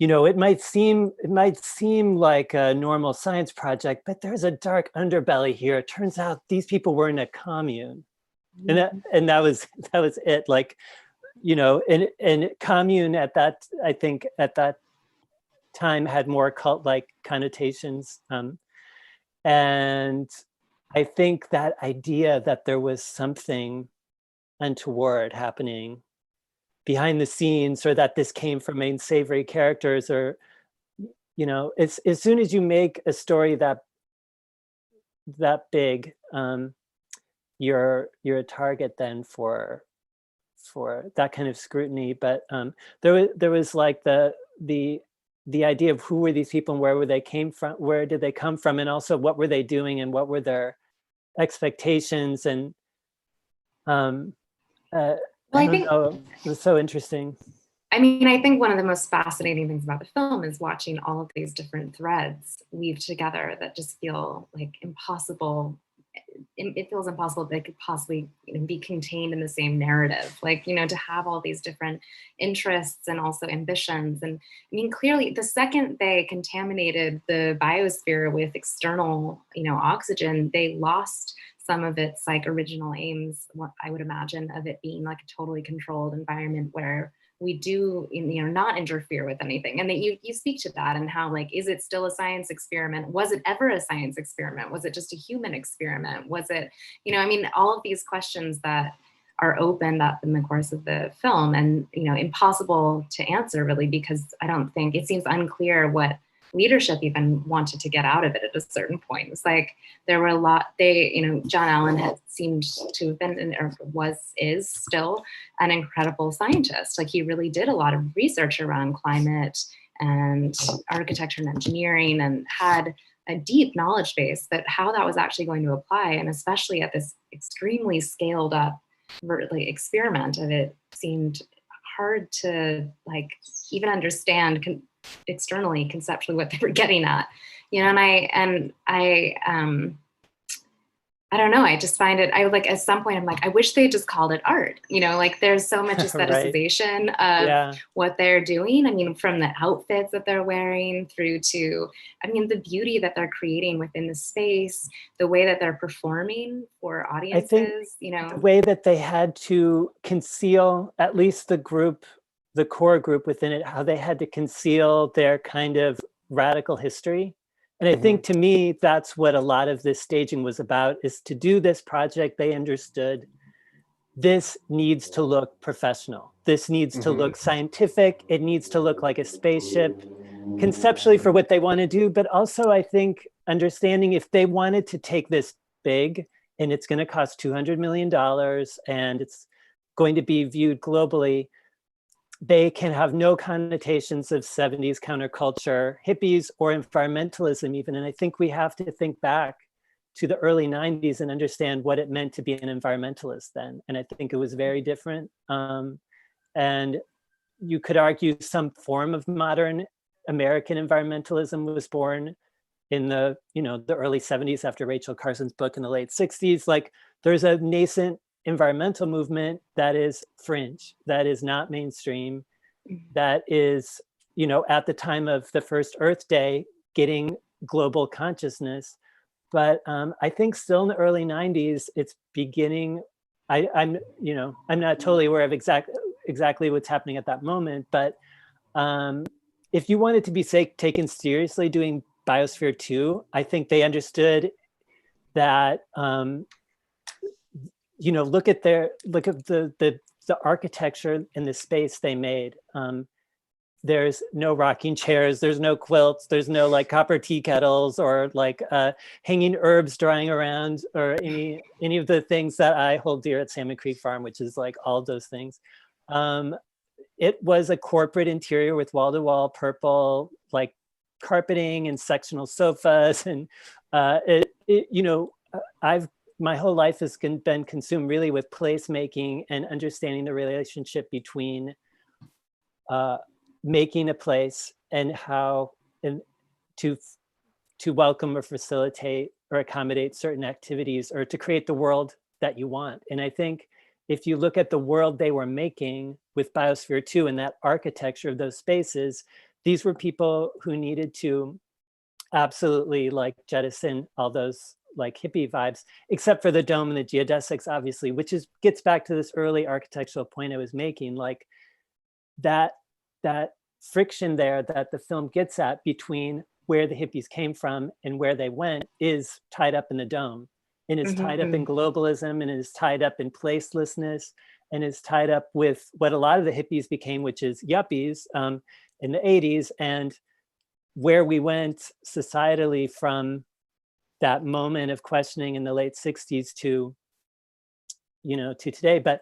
it might seem like a normal science project, but there's a dark underbelly here. It turns out these people were in a commune, and that was it. Like, and commune at that, I think at that time had more cult-like connotations, and I think that idea that there was something untoward happening behind the scenes, or that this came from unsavory characters, or it's, as soon as you make a story that big, you're a target then for that kind of scrutiny. But there was like the idea of who were these people and where did they come from, and also what were they doing and what were their expectations, and I think it was so interesting. I mean, I think one of the most fascinating things about the film is watching all of these different threads weave together that just feel like impossible. It feels impossible that they could possibly be contained in the same narrative. Like, to have all these different interests and also ambitions. And I mean, clearly the second they contaminated the biosphere with external, oxygen, they lost some of its like original aims, what I would imagine of it being like a totally controlled environment where we do, not interfere with anything. And that you speak to that, and how, like, is it still a science experiment? Was it ever a science experiment? Was it just a human experiment? Was it, I mean, all of these questions that are opened up in the course of the film, and, impossible to answer really, because I don't think, it seems unclear what leadership even wanted to get out of it at a certain point. It's like there were a lot, John Allen had seemed to have been, or is still an incredible scientist. Like, he really did a lot of research around climate and architecture and engineering, and had a deep knowledge base, but how that was actually going to apply, and especially at this extremely scaled up experiment of it, seemed hard to like even understand externally, conceptually, what they were getting at, and I don't know, I just find it, at some point I'm like, I wish they just called it art, like there's so much aestheticization of what they're doing. I mean, from the outfits that they're wearing through to, the beauty that they're creating within the space, the way that they're performing for audiences, the way that they had to conceal, at least the core group within it, how they had to conceal their kind of radical history. And I think, to me, that's what a lot of this staging was about, is to do this project. They understood this needs to look professional. This needs to look scientific. It needs to look like a spaceship conceptually for what they want to do. But also, I think, understanding if they wanted to take this big, and it's going to cost $200 million, and it's going to be viewed globally, they can have no connotations of 70s counterculture, hippies, or environmentalism even. And I think we have to think back to the early 90s and understand what it meant to be an environmentalist then. And I think it was very different. And you could argue some form of modern American environmentalism was born in the early 70s after Rachel Carson's book in the late 60s. Like, there's a nascent environmental movement that is fringe, that is not mainstream, that is, at the time of the first Earth Day, getting global consciousness. But I think still in the early 90s, it's beginning. I'm not totally aware of exactly what's happening at that moment, but if you wanted to be taken seriously doing Biosphere 2, I think they understood that look at the architecture and the space they made. There's no rocking chairs, there's no quilts, there's no like copper tea kettles or like hanging herbs drying around, or any of the things that I hold dear at Salmon Creek Farm, which is like all of those things. It was a corporate interior with wall-to-wall purple like carpeting and sectional sofas, and my whole life has been consumed really with placemaking and understanding the relationship between making a place and how to welcome or facilitate or accommodate certain activities, or to create the world that you want. And I think if you look at the world they were making with Biosphere 2 and that architecture of those spaces, these were people who needed to absolutely like jettison all those like hippie vibes, except for the dome and the geodesics, obviously, which gets back to this early architectural point I was making, like that friction there that the film gets at between where the hippies came from and where they went is tied up in the dome, and is tied up in globalism, and is tied up in placelessness, and is tied up with what a lot of the hippies became, which is yuppies in the 80s, and where we went societally from that moment of questioning in the late 60s to, to today. But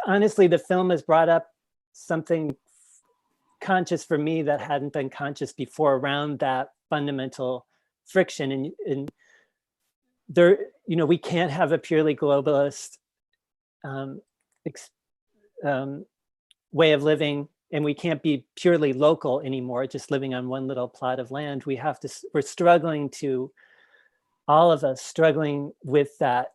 honestly, the film has brought up something conscious for me that hadn't been conscious before around that fundamental friction. And there, we can't have a purely globalist way of living, and we can't be purely local anymore, just living on one little plot of land. We're struggling all of us struggling with that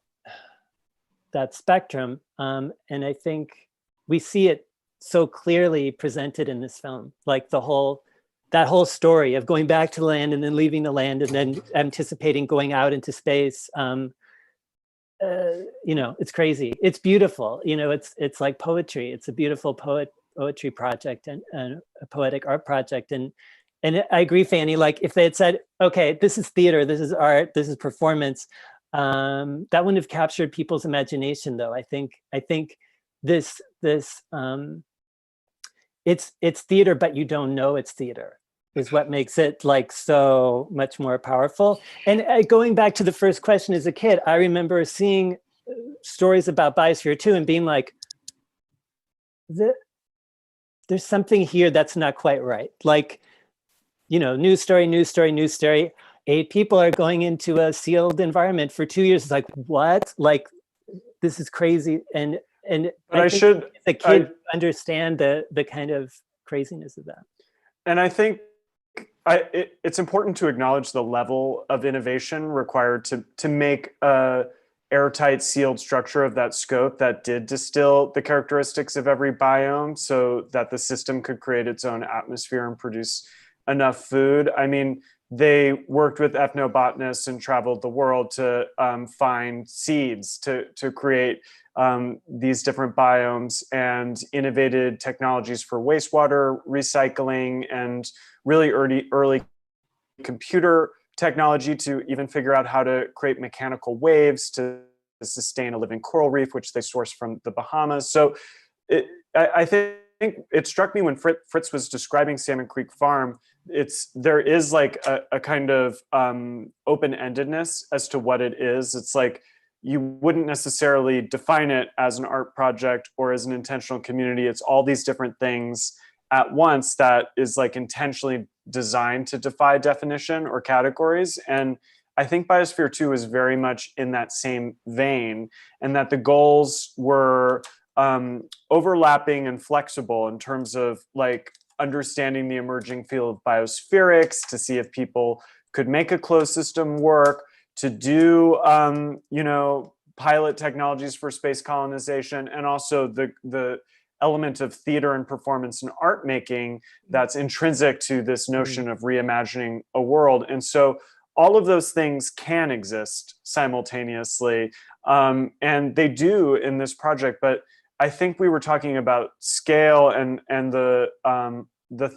spectrum. And I think we see it so clearly presented in this film, like that whole story of going back to the land and then leaving the land and then anticipating going out into space. It's crazy. It's beautiful. It's like poetry. It's a beautiful poetry project and a poetic art project. And I agree, Fanny, like if they had said, okay, this is theater, this is art, this is performance, that wouldn't have captured people's imagination though. I think this it's theater, but you don't know it's theater is what makes it like so much more powerful. And going back to the first question, as a kid, I remember seeing stories about Biosphere 2 and being like, there's something here that's not quite right. Like, news story. 8 people are going into a sealed environment for 2 years. It's like, what? Like, this is crazy. And I think the kid understand the kind of craziness of that. And I think it's important to acknowledge the level of innovation required to make a airtight sealed structure of that scope that did distill the characteristics of every biome so that the system could create its own atmosphere and produce enough food. I mean, they worked with ethnobotanists and traveled the world to find seeds to create these different biomes, and innovated technologies for wastewater recycling and really early computer technology to even figure out how to create mechanical waves to sustain a living coral reef, which they source from the Bahamas. So I think it struck me when Fritz was describing Salmon Creek Farm, there is like a kind of open-endedness as to what it is. It's like, you wouldn't necessarily define it as an art project or as an intentional community. It's all these different things at once that is like intentionally designed to defy definition or categories. And I think Biosphere 2 is very much in that same vein, and that the goals were overlapping and flexible in terms of like understanding the emerging field of biospherics to see if people could make a closed system work, to do pilot technologies for space colonization, and also the element of theater and performance and art making that's intrinsic to this notion of reimagining a world. And so all of those things can exist simultaneously, and they do in this project. But I think we were talking about scale, and the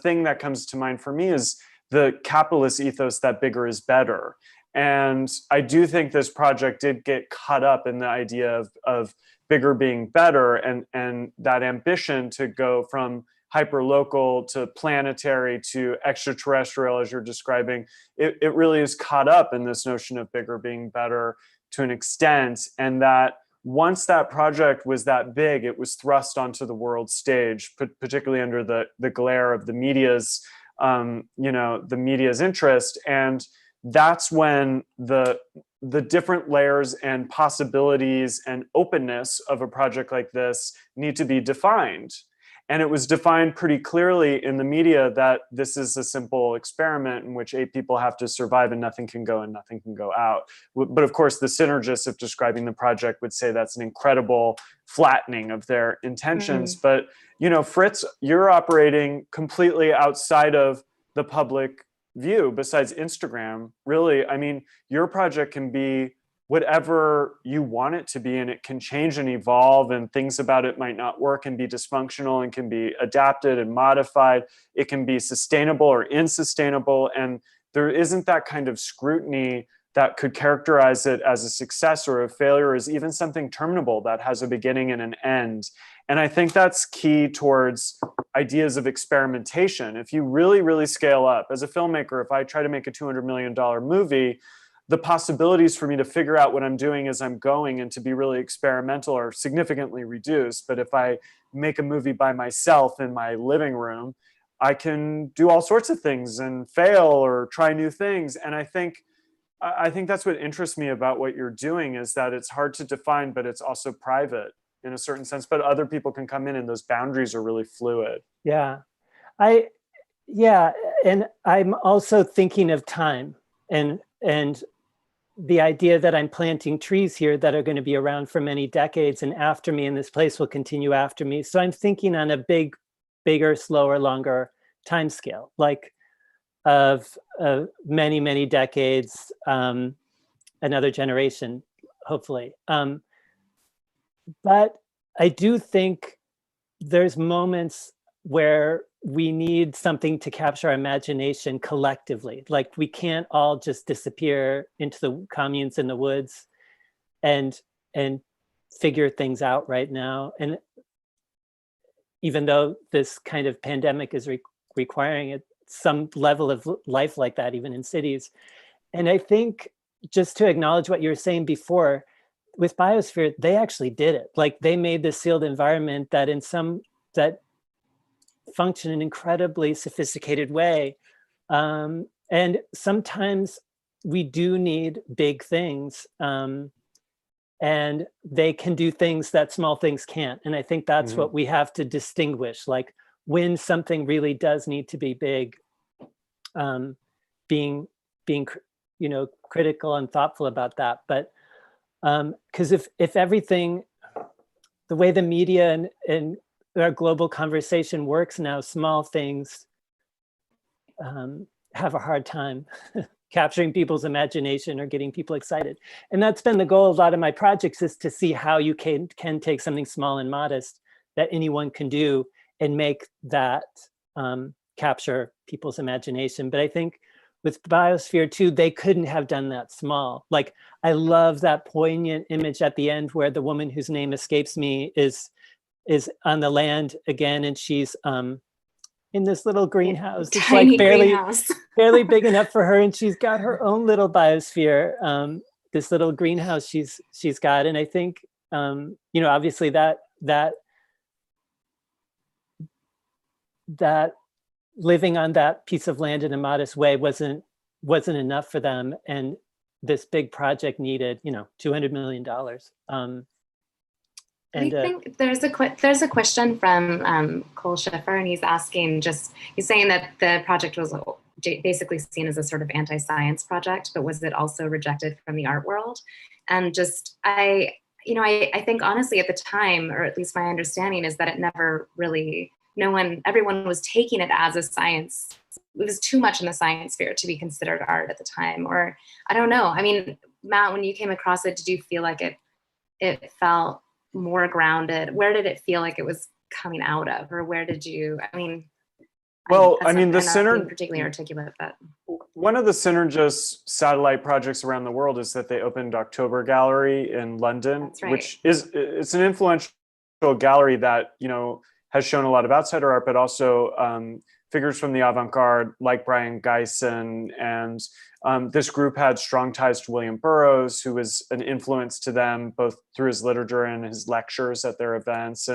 thing that comes to mind for me is the capitalist ethos that bigger is better. And I do think this project did get caught up in the idea of bigger being better, and that ambition to go from hyperlocal to planetary to extraterrestrial, as you're describing. It really is caught up in this notion of bigger being better to an extent. And that once that project was that big, it was thrust onto the world stage, particularly under the glare of the media's, the media's interest. And that's when the different layers and possibilities and openness of a project like this need to be defined. And it was defined pretty clearly in the media that this is a simple experiment in which 8 people have to survive and nothing can go in, nothing can go out. But of course, the synergists of describing the project would say that's an incredible flattening of their intentions. But, you know, Fritz, you're operating completely outside of the public view besides Instagram. Really, I mean, your project can be whatever you want it to be, and it can change and evolve, and things about it might not work and be dysfunctional and can be adapted and modified. It can be sustainable or insustainable, and there isn't that kind of scrutiny that could characterize it as a success or a failure, or as even something terminable that has a beginning and an end. And I think that's key towards ideas of experimentation. If you really, really scale up as a filmmaker, if I try to make a $200 million movie, the possibilities for me to figure out what I'm doing as I'm going and to be really experimental are significantly reduced. But if I make a movie by myself in my living room, I can do all sorts of things and fail or try new things. And I think that's what interests me about what you're doing, is that it's hard to define, but it's also private in a certain sense. But other people can come in and those boundaries are really fluid. Yeah. And I'm also thinking of time and the idea that I'm planting trees here that are going to be around for many decades and after me, and this place will continue after me. So I'm thinking on a bigger, slower, longer time scale, like of many, many decades, another generation, hopefully. But I do think there's moments where we need something to capture our imagination collectively. Like we can't all just disappear into the communes in the woods and figure things out right now. And even though this kind of pandemic is requiring it, some level of life like that, even in cities. And I think just to acknowledge what you were saying before, with Biosphere, they actually did it. Like they made this sealed environment that that function in an incredibly sophisticated way. And sometimes we do need big things, and they can do things that small things can't. And I think that's what we have to distinguish, like when something really does need to be big, being you know, critical and thoughtful about that. But because if everything, the way the media and our global conversation works now, small things have a hard time capturing people's imagination or getting people excited. And that's been the goal of a lot of my projects, is to see how you can take something small and modest that anyone can do and make that capture people's imagination. But I think with Biosphere 2, they couldn't have done that small. Like, I love that poignant image at the end where the woman whose name escapes me is on the land again, and she's in this little greenhouse. It's like barely big enough for her, and she's got her own little biosphere. This little greenhouse she's got, and I think you know, obviously that living on that piece of land in a modest way wasn't enough for them, and this big project needed, you know, $200 million. I think there's a question from Cole Schiffer, and he's saying that the project was basically seen as a sort of anti-science project, but was it also rejected from the art world? And just, I think honestly at the time, or at least my understanding is that it never really, everyone was taking it as a science. It was too much in the science sphere to be considered art at the time, or I don't know. I mean, Matt, when you came across it, did you feel like it felt more grounded? Where did it feel like it was coming out of, or where did you, I mean, well, I mean, the Synergist, particularly articulate, but one of the Synergist satellite projects around the world is that they opened October Gallery in London, That's right. which it's an influential gallery that, you know, has shown a lot of outsider art, but also figures from the avant-garde like Brian Geisen. And this group had strong ties to William Burroughs, who was an influence to them both through his literature and his lectures at their events.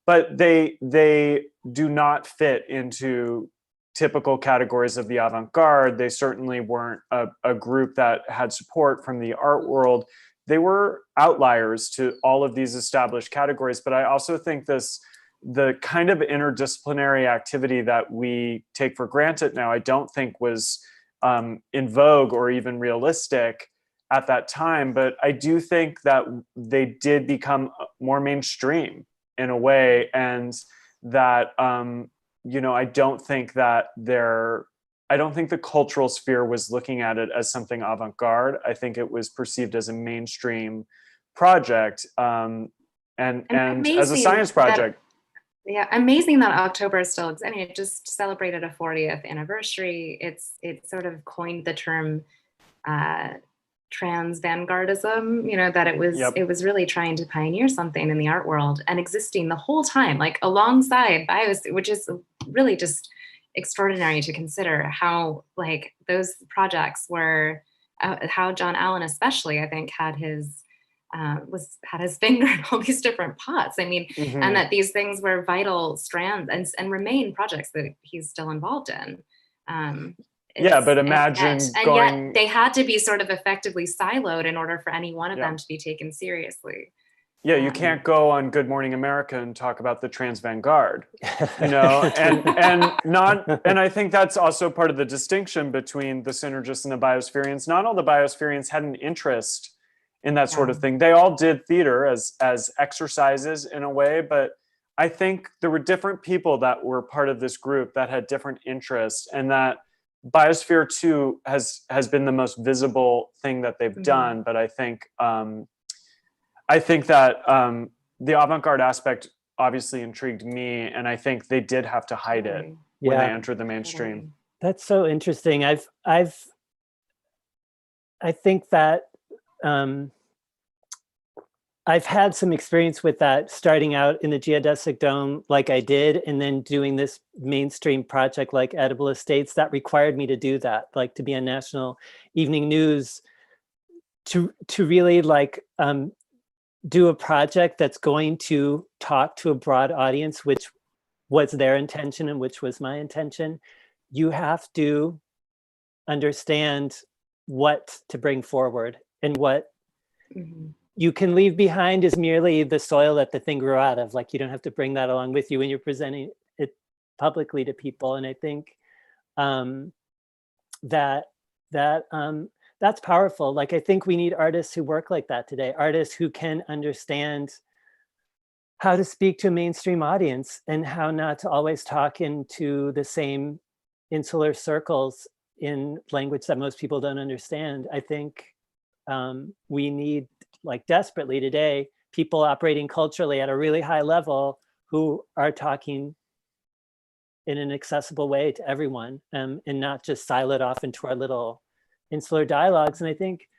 But they do not fit into typical categories of the avant-garde. They certainly weren't a group that had support from the art world. They were outliers to all of these established categories. But I also think this the kind of interdisciplinary activity that we take for granted now, I don't think was in vogue or even realistic at that time. But I do think that they did become more mainstream in a way, and that I don't think that I don't think the cultural sphere was looking at it as something avant-garde. I think it was perceived as a mainstream project, and as a science project. Yeah, amazing that October still exists. I mean, it just celebrated a 40th anniversary. It sort of coined the term trans vanguardism, that it was really trying to pioneer something in the art world and existing the whole time, like alongside biosphere, which is really just extraordinary to consider how like those projects were, how John Allen especially, I think, had his finger in all these different pots. I mean, and that these things were vital strands and remain projects that he's still involved in. But imagine yet they had to be sort of effectively siloed in order for any one of them to be taken seriously. Yeah, you can't go on Good Morning America and talk about the trans vanguard, and I think that's also part of the distinction between the synergists and the biospherians. Not all the biospherians had an interest in that sort of thing. They all did theater as exercises in a way, but I think there were different people that were part of this group that had different interests, and that Biosphere 2 has been the most visible thing that they've done. But I think that the avant-garde aspect obviously intrigued me, and I think they did have to hide it when they entered the mainstream. That's so interesting. I think that I've had some experience with that, starting out in the Geodesic Dome like I did, and then doing this mainstream project like Edible Estates that required me to do that, like to be on national evening news, to really like do a project that's going to talk to a broad audience, which was their intention and which was my intention. You have to understand what to bring forward, and what you can leave behind is merely the soil that the thing grew out of. Like, you don't have to bring that along with you when you're presenting it publicly to people. And I think that's powerful. Like, I think we need artists who work like that today, artists who can understand how to speak to a mainstream audience and how not to always talk into the same insular circles in language that most people don't understand. I think we need, like desperately today, people operating culturally at a really high level who are talking in an accessible way to everyone, and not just siloed off into our little insular dialogues. And I think,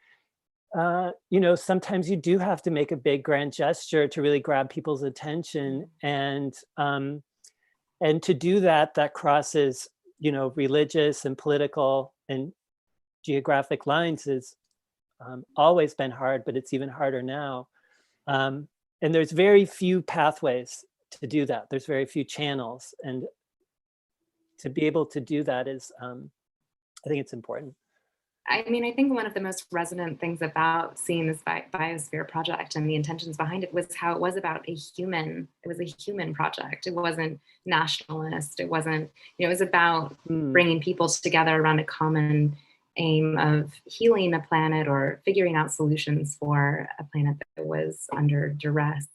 sometimes you do have to make a big grand gesture to really grab people's attention. And to do that, that crosses, religious and political and geographic lines is always been hard, but it's even harder now. And there's very few pathways to do that. There's very few channels. And to be able to do that is, I think it's important. I mean, I think one of the most resonant things about seeing this Biosphere project and the intentions behind it was how it was about it was a human project. It wasn't nationalist. It wasn't, it was about bringing people together around a common aim of healing a planet or figuring out solutions for a planet that was under duress.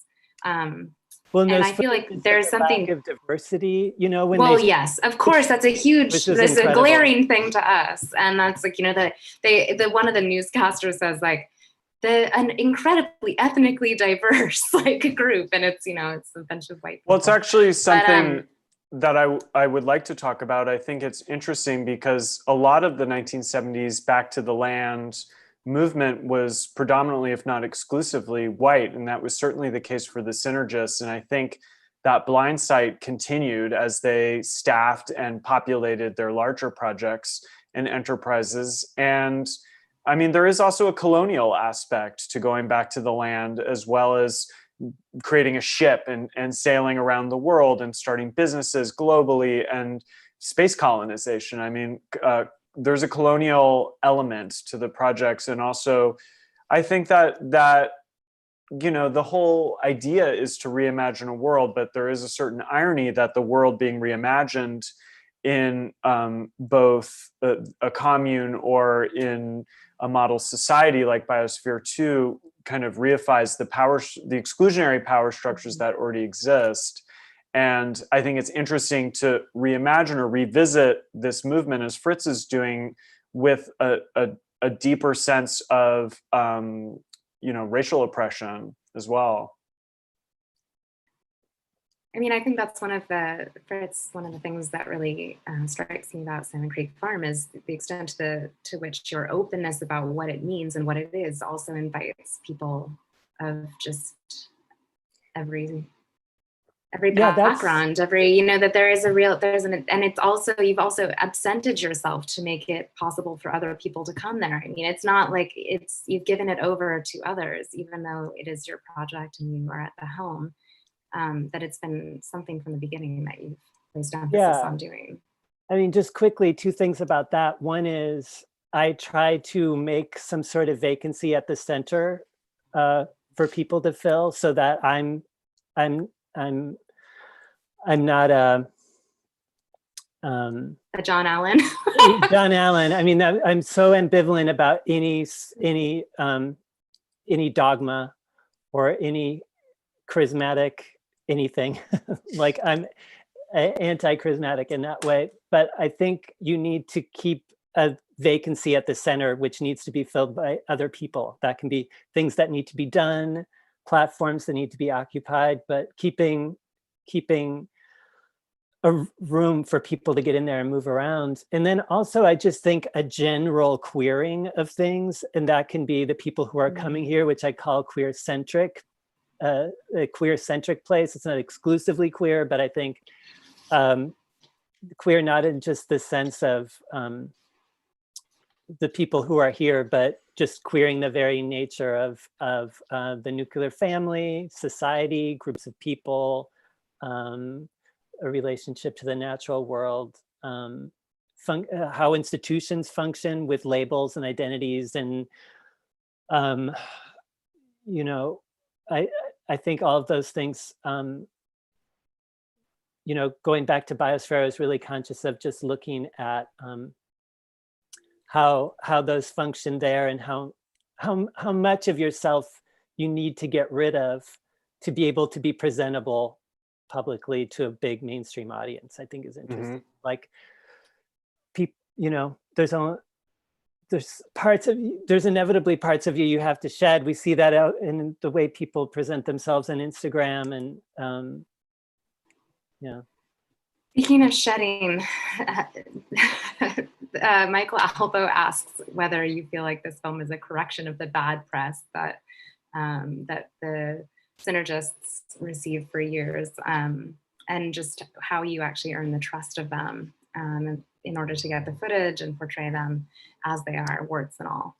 And I feel like there's something of diversity, when yes, of course, that's a glaring thing to us. And that's like, the one of the newscasters says like an incredibly ethnically diverse like group, and it's it's a bunch of white people. Well, it's actually something that I would like to talk about. I think it's interesting because a lot of the 1970s Back to the Land movement was predominantly, if not exclusively, white. And that was certainly the case for the synergists. And I think that blind sight continued as they staffed and populated their larger projects and enterprises. And I mean, there is also a colonial aspect to going back to the land, as well as creating a ship and sailing around the world and starting businesses globally and space colonization. I mean, there's a colonial element to the projects. And also, I think that the whole idea is to reimagine a world, but there is a certain irony that the world being reimagined in both a commune or in a model society like Biosphere 2 kind of reifies the exclusionary power structures that already exist. And I think it's interesting to reimagine or revisit this movement, as Fritz is doing, with a deeper sense of racial oppression as well. I mean, I think that's one of the things that really strikes me about Salmon Creek Farm is the extent to which your openness about what it means and what it is also invites people of just every background, that there is and it's also, you've also absented yourself to make it possible for other people to come there. I mean, it's not like you've given it over to others, even though it is your project and you are at the helm. That it's been something from the beginning that you've placed emphasis on doing. I mean, just quickly, two things about that. One is I try to make some sort of vacancy at the center for people to fill, so that I'm not a John Allen. John Allen. I mean, I'm so ambivalent about any dogma or any charismatic anything. Like, I'm anti-charismatic in that way, but I think you need to keep a vacancy at the center, which needs to be filled by other people. That can be things that need to be done, platforms that need to be occupied, but keeping a room for people to get in there and move around. And then also, I just think a general queering of things, and that can be the people who are coming here, which I call queer-centric, a queer-centric place. It's not exclusively queer, but I think queer not in just the sense of the people who are here, but just queering the very nature of the nuclear family, society, groups of people, a relationship to the natural world, how institutions function with labels and identities. And, I think all of those things, going back to Biosphere, I was really conscious of just looking at how those function there, and how much of yourself you need to get rid of to be able to be presentable publicly to a big mainstream audience. I think is interesting. Like, people, there's inevitably parts of you have to shed. We see that out in the way people present themselves on Instagram, and Speaking of shedding, Michael Albo asks whether you feel like this film is a correction of the bad press that the synergists received for years, and just how you actually earn the trust of them in order to get the footage and portray them as they are, warts and all.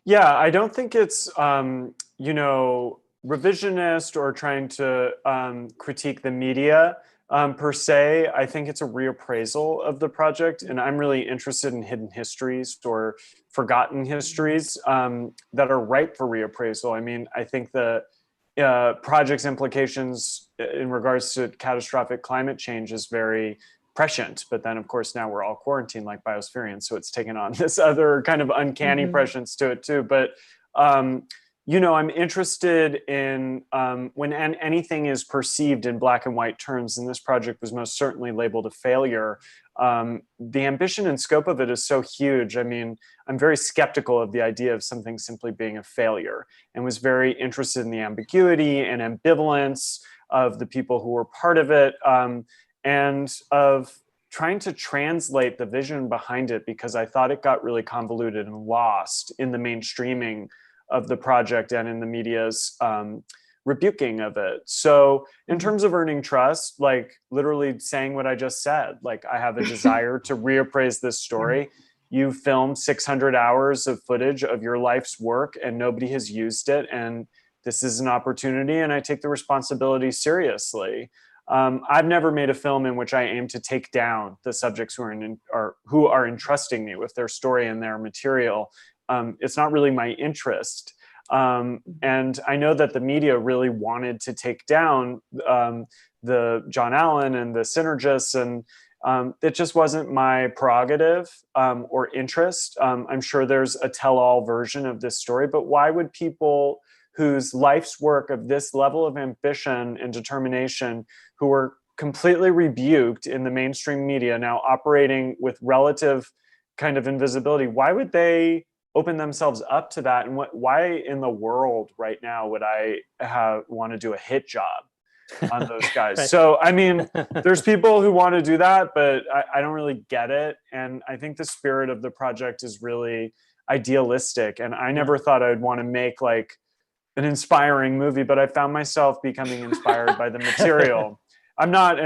Yeah, I don't think it's, revisionist or trying to critique the media per se. I think it's a reappraisal of the project, and I'm really interested in hidden histories or forgotten histories that are ripe for reappraisal. I mean, I think the project's implications in regards to catastrophic climate change is very prescient, but then of course now we're all quarantined like biospherians, so it's taken on this other kind of uncanny prescience to it too. But I'm interested in when anything is perceived in black and white terms, and this project was most certainly labeled a failure. The ambition and scope of it is so huge. I mean, I'm very skeptical of the idea of something simply being a failure, and was very interested in the ambiguity and ambivalence of the people who were part of it, and of trying to translate the vision behind it, because I thought it got really convoluted and lost in the mainstreaming of the project and in the media's rebuking of it. So in terms of earning trust, like literally saying what I just said, like I have a desire to reappraise this story. You filmed 600 hours of footage of your life's work and nobody has used it. And this is an opportunity, and I take the responsibility seriously. I've never made a film in which I aim to take down the subjects who are entrusting me with their story and their material. It's not really my interest. And I know that the media really wanted to take down the John Allen and the synergists, and it just wasn't my prerogative or interest. I'm sure there's a tell-all version of this story, but why would people whose life's work of this level of ambition and determination, who were completely rebuked in the mainstream media, now operating with relative kind of invisibility, why would they open themselves up to that? And why in the world right now would I want to do a hit job on those guys? Right. So, I mean, there's people who want to do that, but I don't really get it. And I think the spirit of the project is really idealistic. And I never thought I would want to make like an inspiring movie, but I found myself becoming inspired by the material. I'm not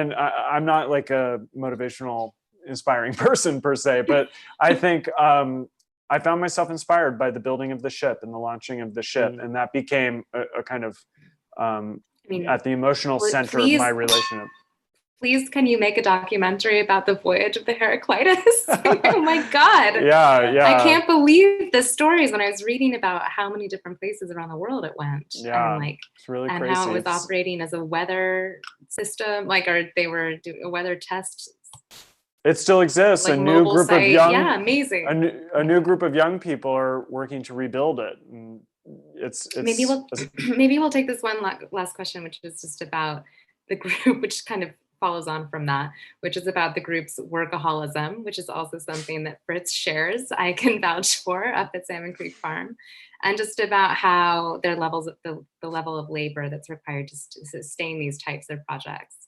like a motivational, inspiring person per se, but I think I found myself inspired by the building of the ship and the launching of the ship, and that became a kind of at the emotional center of my relationship. Please, can you make a documentary about the voyage of the Heraclitus? Oh my God. Yeah. I can't believe the stories when I was reading about how many different places around the world it went. Yeah, and like, it's really and crazy. how it was operating as a weather system, like, or they were doing a weather test. It still exists. Like a new group of young, yeah, amazing. A new group of young people are working to rebuild it. And it's maybe we'll take this one last question, which is just about the group, which kind of follows on from that, which is about the group's workaholism, which is also something that Fritz shares, I can vouch for, up at Salmon Creek Farm, and just about how their levels of the level of labor that's required to sustain these types of projects.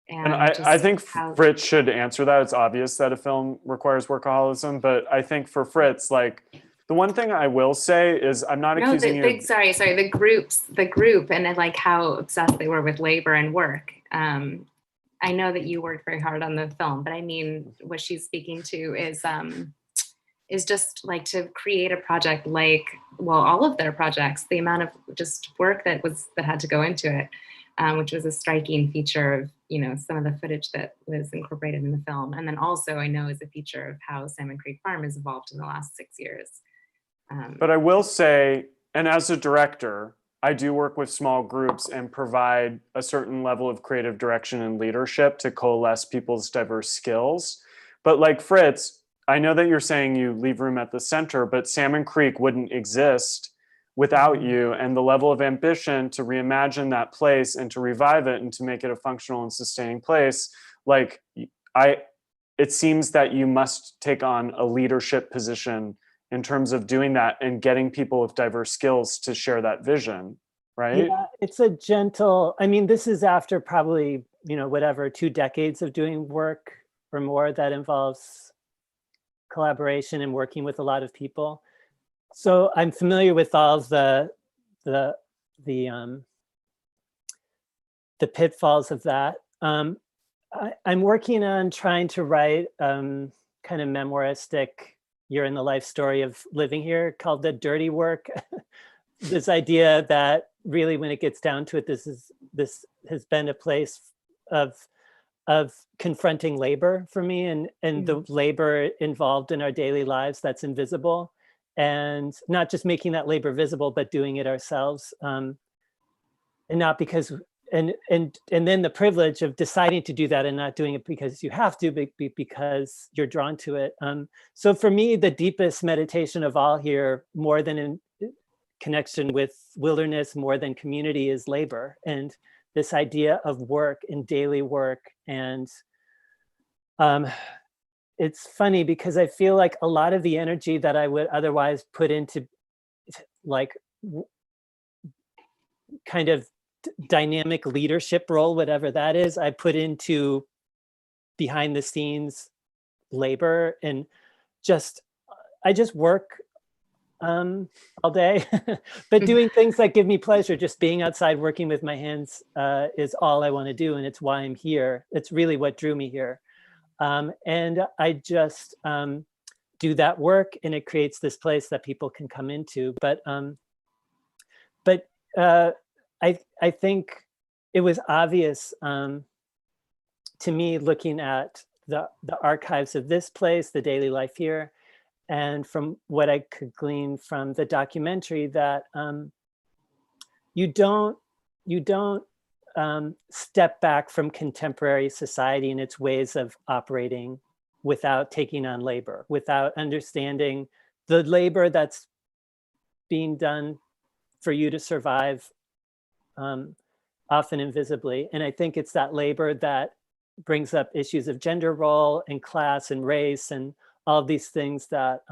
And I think Fritz should answer that. It's obvious that a film requires workaholism, but I think for Fritz, like, the one thing I will say is I'm not accusing you. Sorry, the group, and like how obsessed they were with labor and work. I know that you worked very hard on the film, but I mean, what she's speaking to is just like to create a project like, well, all of their projects, the amount of just work that had to go into it, which was a striking feature of, you know, some of the footage that was incorporated in the film. And then also I know is a feature of how Salmon Creek Farm has evolved in the last 6 years. But I will say, and as a director, I do work with small groups and provide a certain level of creative direction and leadership to coalesce people's diverse skills. But like Fritz, I know that you're saying you leave room at the center, but Salmon Creek wouldn't exist without you, and the level of ambition to reimagine that place and to revive it and to make it a functional and sustaining place. Like, it seems that you must take on a leadership position in terms of doing that and getting people with diverse skills to share that vision, right? Yeah, it's a gentle, I mean, this is after probably, you know, whatever, 2 decades of doing work or more that involves collaboration and working with a lot of people. So I'm familiar with all of the pitfalls of that. I'm working on trying to write kind of memoiristic, you're in the life story of living here, called The Dirty Work. This idea that really, when it gets down to it, this has been a place of confronting labor for me, and the labor involved in our daily lives that's invisible, and not just making that labor visible, but doing it ourselves, and not because. And then the privilege of deciding to do that and not doing it because you have to, but because you're drawn to it. So for me, the deepest meditation of all here, more than in connection with wilderness, more than community, is labor. And this idea of work and daily work. And it's funny because I feel like a lot of the energy that I would otherwise put into like kind of dynamic leadership role, whatever that is, I put into behind the scenes labor, and I just work all day, but doing things that give me pleasure. Just being outside working with my hands is all I want to do, and it's why I'm here. It's really what drew me here, and I just do that work, and it creates this place that people can come into. But I think it was obvious to me, looking at the archives of this place, the daily life here, and from what I could glean from the documentary, that you don't step back from contemporary society and its ways of operating without taking on labor, without understanding the labor that's being done for you to survive, often invisibly. And I think it's that labor that brings up issues of gender role and class and race and all of these things that,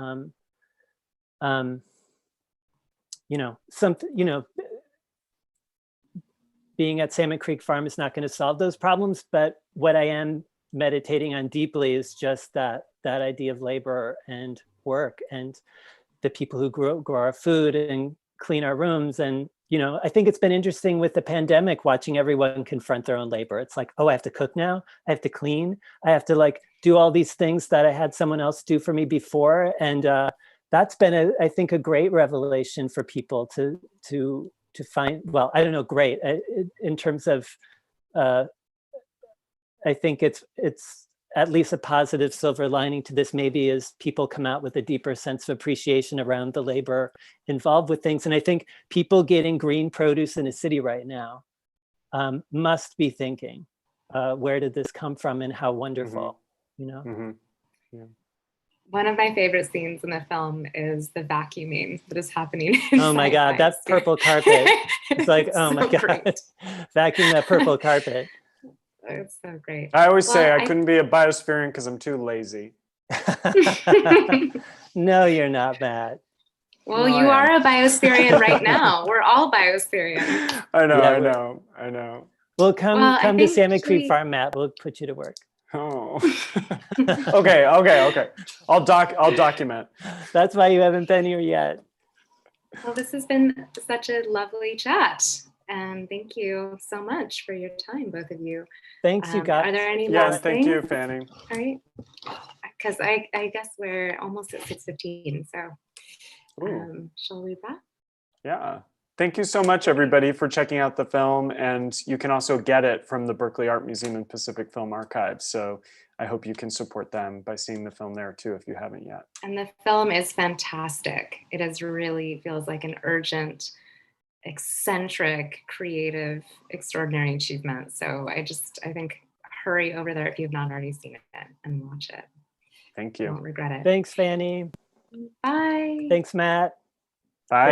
being at Salmon Creek Farm is not going to solve those problems, but what I am meditating on deeply is just that idea of labor and work and the people who grow our food and clean our rooms. And, I think it's been interesting with the pandemic, watching everyone confront their own labor. It's like, oh, I have to cook now. I have to clean. I have to do all these things that I had someone else do for me before. And that's been, I think, a great revelation for people to find, well, I don't know, great in terms of, I think it's at least a positive silver lining to this, maybe, as people come out with a deeper sense of appreciation around the labor involved with things. And I think people getting green produce in a city right now must be thinking, where did this come from and how wonderful, Yeah. One of my favorite scenes in the film is the vacuuming that is happening. Oh my God, that purple carpet. It's like, oh my God, great. Vacuum that purple carpet. It's so great. I always say I couldn't be a biospherian because I'm too lazy. No, you're not, Matt. Well, No, you I am. are a biospherian right now. We're all biospherians. I know, Yeah, I know. Well, come Well, I to think Salmon Creek Farm, Matt. We'll put you to work. Oh. Okay. I'll document. That's why you haven't been here yet. Well, this has been such a lovely chat. And thank you so much for your time, both of you. Thanks, you guys. Are there any Yeah, last thank you, things? Fanny. All right. Because I guess we're almost at 6:15. So shall we wrap? Yeah. Thank you so much, everybody, for checking out the film. And you can also get it from the Berkeley Art Museum and Pacific Film Archive. So I hope you can support them by seeing the film there, too, if you haven't yet. And the film is fantastic. It is really feels like an urgent, eccentric, creative, extraordinary achievement. So I think hurry over there if you've not already seen it and watch it. Thank You you. won't regret it. Thanks, Fanny. Bye. Thanks, Matt. Bye.